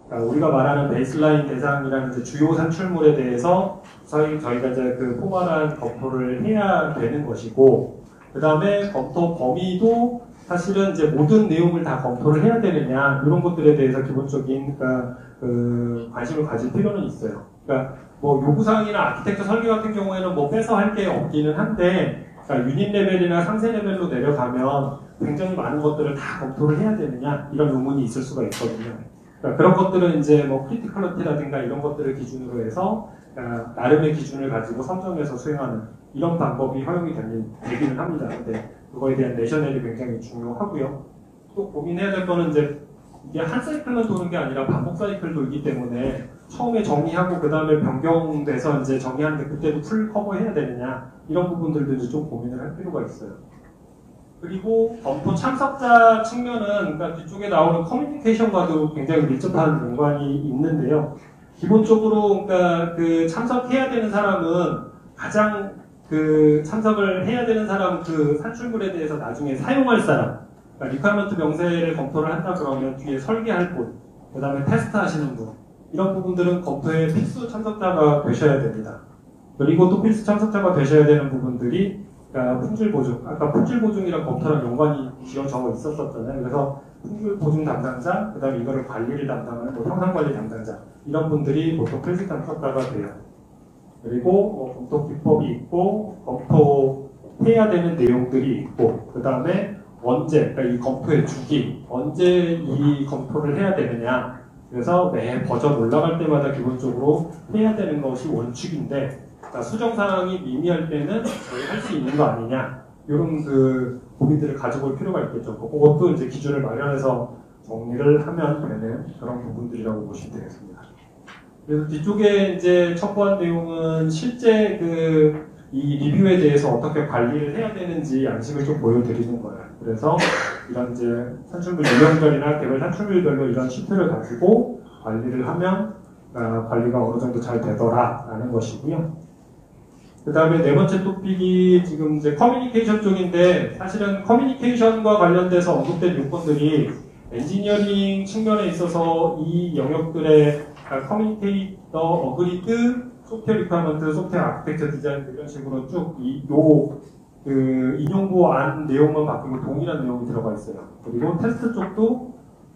그러니까 우리가 말하는 베이스라인 대상이라는 이제 주요 산출물에 대해서 저희가 이제 그 포괄한 검토를 해야 되는 것이고, 그 다음에 검토 범위도 사실은 이제 모든 내용을 다 검토를 해야 되느냐 이런 것들에 대해서 기본적인 그러니까 그 관심을 가질 필요는 있어요. 그러니까 뭐 요구사항이나 아키텍처 설계 같은 경우에는 뭐 빼서 할 게 없기는 한데, 그러니까 유닛 레벨이나 상세 레벨로 내려가면 굉장히 많은 것들을 다 검토를 해야 되느냐 이런 의문이 있을 수가 있거든요. 그러니까 그런 것들은 이제 뭐 크리티컬리티라든가 이런 것들을 기준으로 해서 그러니까 나름의 기준을 가지고 선정해서 수행하는 이런 방법이 허용이 되기는 합니다. 근데 그거에 대한 내셔널이 굉장히 중요하고요. 또 고민해야 될 거는 이제 이게 한 사이클만 도는 게 아니라 반복 사이클 돌기 때문에 처음에 정리하고 그 다음에 변경돼서 이제 정리하는데 그때도 풀 커버해야 되느냐 이런 부분들도 이제 좀 고민을 할 필요가 있어요. 그리고 검토 참석자 측면은 그러니까 뒤쪽에 나오는 커뮤니케이션과도 굉장히 밀접한 연관이 있는데요. 기본적으로 그러니까 그 참석해야 되는 사람은 가장 그 참석을 해야 되는 사람 그 산출물에 대해서 나중에 사용할 사람, 그러니까 리퀘어먼트 명세를 검토를 한다 그러면 뒤에 설계할 분, 그 다음에 테스트 하시는 분, 이런 부분들은 검토에 필수 참석자가 되셔야 됩니다. 그리고 또 필수 참석자가 되셔야 되는 부분들이 그러니까 품질 보증, 아까 품질 보증이랑 검토랑 연관이 지어져 있었잖아요. 그래서 품질 보증 담당자, 그 다음에 이거를 관리를 담당하는 뭐 형상관리 담당자, 이런 분들이 보통 프린시판 평가가 돼요. 그리고 뭐 검토 기법이 있고, 검토해야 되는 내용들이 있고, 그 다음에 언제, 그러니까 이 검토의 주기, 언제 이 검토를 해야 되느냐. 그래서 매 버전 올라갈 때마다 기본적으로 해야 되는 것이 원칙인데, 그러니까 수정사항이 미미할 때는 저희 할 수 있는 거 아니냐. 이런 그 고민들을 가지고 올 필요가 있겠죠. 그것도 이제 기준을 마련해서 정리를 하면 되는 그런 부분들이라고 보시면 되겠습니다. 그래서 뒤쪽에 이제 첨부한 내용은 실제 이 리뷰에 대해서 어떻게 관리를 해야 되는지 양식을 좀 보여드리는 거예요. 그래서 이런 이제 산출물 유형별이나 개별 산출물별로 이런 시트를 가지고 관리를 하면 관리가 어느 정도 잘 되더라라는 것이고요. 그 다음에 네 번째 토픽이 지금 이제 커뮤니케이션 쪽인데, 사실은 커뮤니케이션과 관련돼서 언급된 요건들이 엔지니어링 측면에 있어서 이 영역들의 커뮤니케이터, 어그리드, 소프트웨어 리퀘어먼트, 소프트웨어 아키텍처 디자인 이런 식으로 쭉 인용부 안 내용만 바뀌고 동일한 내용이 들어가 있어요. 그리고 테스트 쪽도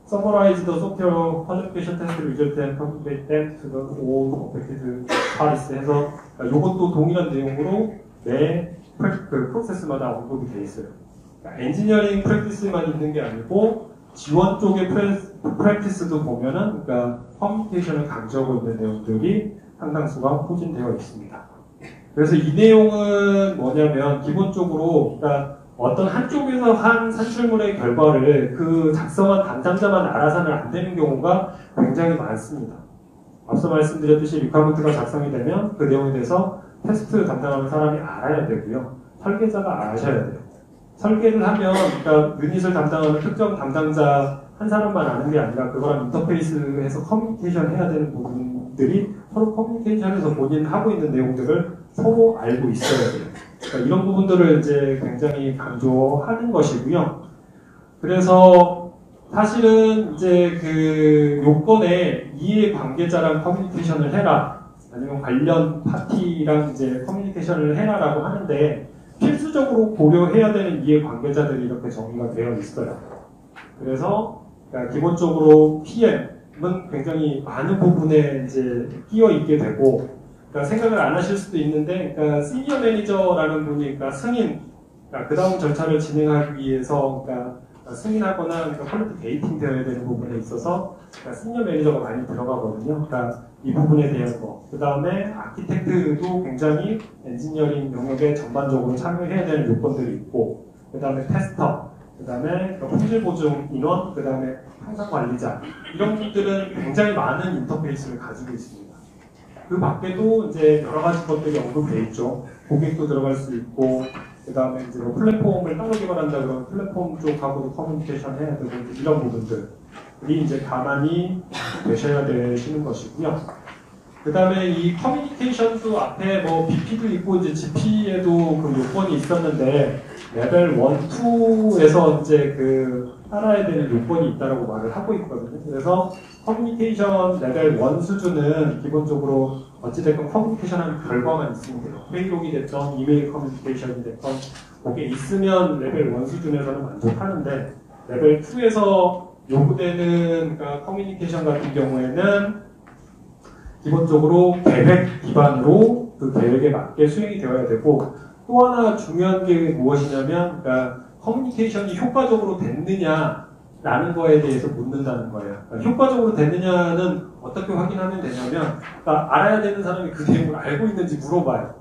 Summarize the software qualification test result and compute that to the all affected parties 해서 이것도 동일한 내용으로 매 프로세스마다 언급이 돼 있어요. 그러니까 엔지니어링 프랙티스만 있는 게 아니고 지원 쪽의 프랙티스도 보면은 그러니까 커뮤니케이션을 강조하고 있는 내용들이 상당수가 포진되어 있습니다. 그래서 이 내용은 뭐냐면 기본적으로 그러니까 어떤 한쪽에서 한 산출물의 결과를 그 작성한 담당자만 알아서는 안 되는 경우가 굉장히 많습니다. 앞서 말씀드렸듯이 리퀘어먼트가 작성이 되면 그 내용에 대해서 테스트 담당하는 사람이 알아야 되고요. 설계자가 아셔야 돼요. 설계를 하면 그러니까 유닛을 담당하는 특정 담당자 한 사람만 아는 게 아니라 그거랑 인터페이스해서 커뮤니케이션 해야 되는 부분들이 서로 커뮤니케이션에서 본인 하고 있는 내용들을 서로 알고 있어야 돼요. 그러니까 이런 부분들을 이제 굉장히 강조하는 것이고요. 그래서 사실은 이제 그 요건에 이해 관계자랑 커뮤니케이션을 해라, 아니면 관련 파티랑 이제 커뮤니케이션을 해라라고 하는데 필수적으로 고려해야 되는 이해 관계자들이 이렇게 정의가 되어 있어요. 그래서 그러니까 기본적으로 PM은 굉장히 많은 부분에 이제 끼어 있게 되고, 그러니까 생각을 안 하실 수도 있는데, 그러니까 시니어 매니저라는 분이 그러니까 승인, 그러니까 그 다음 절차를 진행하기 위해서 그러니까 승인하거나 그러니까 퀄리티 게이팅 되어야 되는 부분에 있어서 그러니까 시니어 매니저가 많이 들어가거든요. 그러니까 이 부분에 대한 거. 그 다음에 아키텍트도 굉장히 엔지니어링 영역에 전반적으로 참여해야 되는 요건들이 있고, 그 다음에 테스터, 그 다음에 품질 보증 인원, 그 다음에 항상 관리자, 이런 분들은 굉장히 많은 인터페이스를 가지고 있습니다. 그 밖에도 이제 여러 가지 것들이 언급되어 있죠. 고객도 들어갈 수 있고, 그 다음에 이제 뭐 플랫폼을 따로 개발한다 그러면 플랫폼 쪽하고도 커뮤니케이션 해야 되고, 이런 부분들이 이제 가만히 되셔야 되시는 것이고요. 그 다음에 이 커뮤니케이션도 앞에 뭐 BP도 있고 이제 GP에도 그 요건이 있었는데, 레벨 1, 2에서 이제 그 따라야 되는 요건이 있다라고 말을 하고 있거든요. 그래서 커뮤니케이션 레벨 1 수준은 기본적으로 어찌됐건 커뮤니케이션한 결과만 있으면 돼요. 회의록이 됐던 이메일 커뮤니케이션이 됐던 그게 있으면 레벨 1 수준에서는 만족하는데, 레벨 2에서 요구되는 그러니까 커뮤니케이션 같은 경우에는 기본적으로 계획 기반으로 그 계획에 맞게 수행이 되어야 되고, 또 하나 중요한 게 무엇이냐면, 그러니까 커뮤니케이션이 효과적으로 됐느냐라는 거에 대해서 묻는다는 거예요. 그러니까 효과적으로 됐느냐는 어떻게 확인하면 되냐면, 그러니까 알아야 되는 사람이 그 내용을 알고 있는지 물어봐요.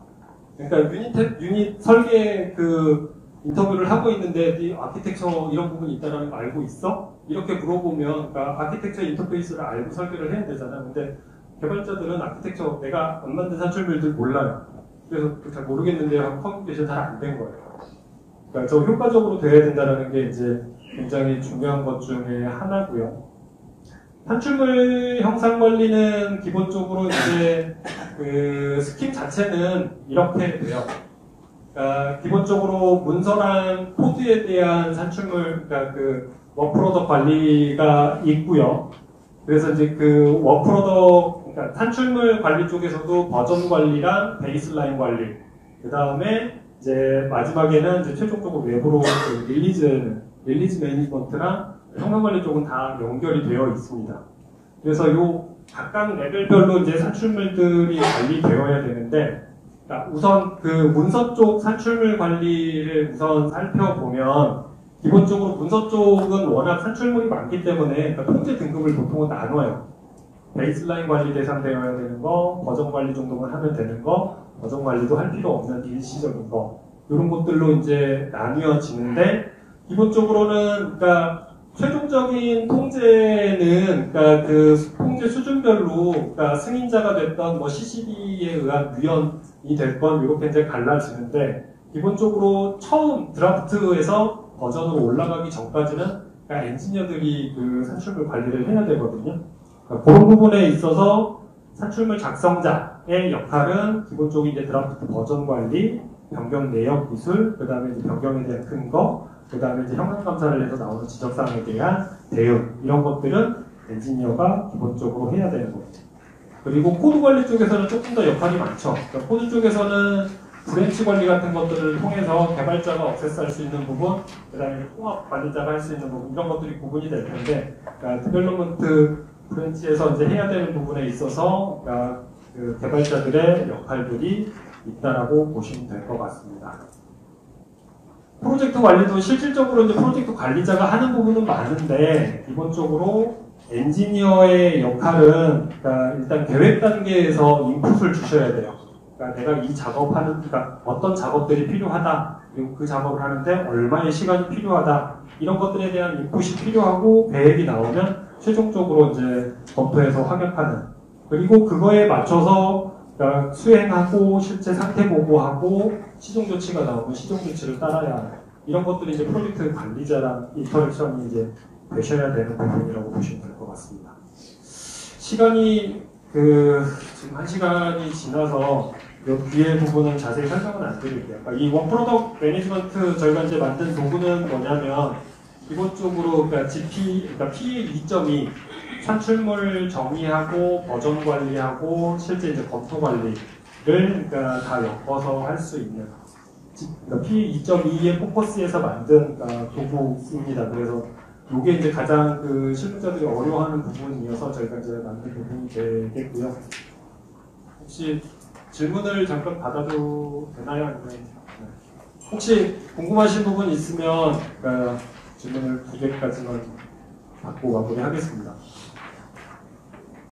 그러니까 유닛 설계 그 인터뷰를 하고 있는데, 네 아키텍처 이런 부분이 있다는 거 알고 있어? 이렇게 물어보면, 그러니까 아키텍처 인터페이스를 알고 설계를 해야 되잖아. 근데 개발자들은 아키텍처 내가 안 만든 산출물들 몰라요. 그래서 잘 모르겠는데 하고 커뮤니케이션 잘 안 된 거예요. 그러니까 저 효과적으로 돼야 된다는 게 이제 굉장히 중요한 것 중에 하나고요. 산출물 형상 관리는 기본적으로 이제 그 스킨 자체는 이렇게 돼요. 그러니까 기본적으로 문서랑 코드에 대한 산출물, 그러니까 그 워크프로덕 관리가 있고요. 그래서 이제 그 워크프로덕, 그러니까 산출물 관리 쪽에서도 버전 관리랑 베이스라인 관리, 그 다음에 이제 마지막에는 이제 최종적으로 외부로 그 릴리즈 매니지먼트랑 평면관리 쪽은 다 연결이 되어 있습니다. 그래서 요 각각 레벨별로 이제 산출물들이 관리되어야 되는데, 그러니까 우선 그 문서 쪽 산출물 관리를 우선 살펴보면, 기본적으로 문서 쪽은 워낙 산출물이 많기 때문에 그러니까 통제 등급을 보통은 나눠요. 베이스라인 관리 대상 되어야 되는 거, 버전 관리 정도만 하면 되는 거, 버전 관리도 할 필요 없는 일시적인 거, 이런 것들로 이제 나뉘어지는데, 기본적으로는 그러니까 최종적인 통제는 그러니까 그 통제 수준별로 그러니까 승인자가 됐던 뭐 CCB에 의한 위헌이 됐건 이렇게 이제 갈라지는데, 기본적으로 처음 드라프트에서 버전으로 올라가기 전까지는 그러니까 엔지니어들이 그 산출물 관리를 해야 되거든요. 그러니까 그런 부분에 있어서 산출물 작성자의 역할은 기본적인 이제 드라프트 버전 관리, 변경 내역 기술, 그 다음에 이제 변경에 대한 근거, 그 다음에 이제 형량 감사를 해서 나오는 지적사항에 대한 대응, 이런 것들은 엔지니어가 기본적으로 해야 되는 겁니다. 그리고 코드 관리 쪽에서는 조금 더 역할이 많죠. 그러니까 코드 쪽에서는 브랜치 관리 같은 것들을 통해서 개발자가 액세스할 수 있는 부분, 그 다음에 통합 관리자가 할 수 있는 부분, 이런 것들이 구분이 될 텐데, 그러니까 디벨롭먼트 브랜치에서 이제 해야 되는 부분에 있어서 그러니까 그 개발자들의 역할들이 있다라고 보시면 될 것 같습니다. 프로젝트 관리도 실질적으로 이제 프로젝트 관리자가 하는 부분은 많은데, 기본적으로 엔지니어의 역할은 그러니까 일단 계획 단계에서 인풋을 주셔야 돼요. 그러니까 내가 이 작업하는, 그러니까 어떤 작업들이 필요하다, 그리고 그 작업을 하는데 얼마의 시간이 필요하다, 이런 것들에 대한 인풋이 필요하고 계획이 나오면 최종적으로 이제 검토해서 확약하는, 그리고 그거에 맞춰서 그러니까 수행하고 실제 상태 보고하고 시정 조치가 나오면 시정 조치를 따라야 하는, 이런 것들이 이제 프로젝트 관리자랑 인터랙션이 이제 되셔야 되는 부분이라고 보시면 될 것 같습니다. 시간이 지금 1시간이 지나서 이 뒤에 부분은 자세히 설명은 안 드릴게요. 그러니까 이 원 프로덕트 매니지먼트 저희가 이제 만든 도구는 뭐냐면, 기본적으로 그러니까 그러니까 PA 2.2 산출물 정의하고 버전 관리하고 실제 이제 검토 관리를 그러니까 다 엮어서 할 수 있는, 그러니까 PA 2.2의 포커스에서 만든 그러니까 도구입니다. 그래서 이게 이제 가장 그 실무자들이 어려워하는 부분이어서 저희가 이제 만든 부분이 되겠고요. 혹시 질문을 잠깐 받아도 되나요? 아니면 혹시 궁금하신 부분 있으면 질문을 2개까지만 받고 마무리하겠습니다.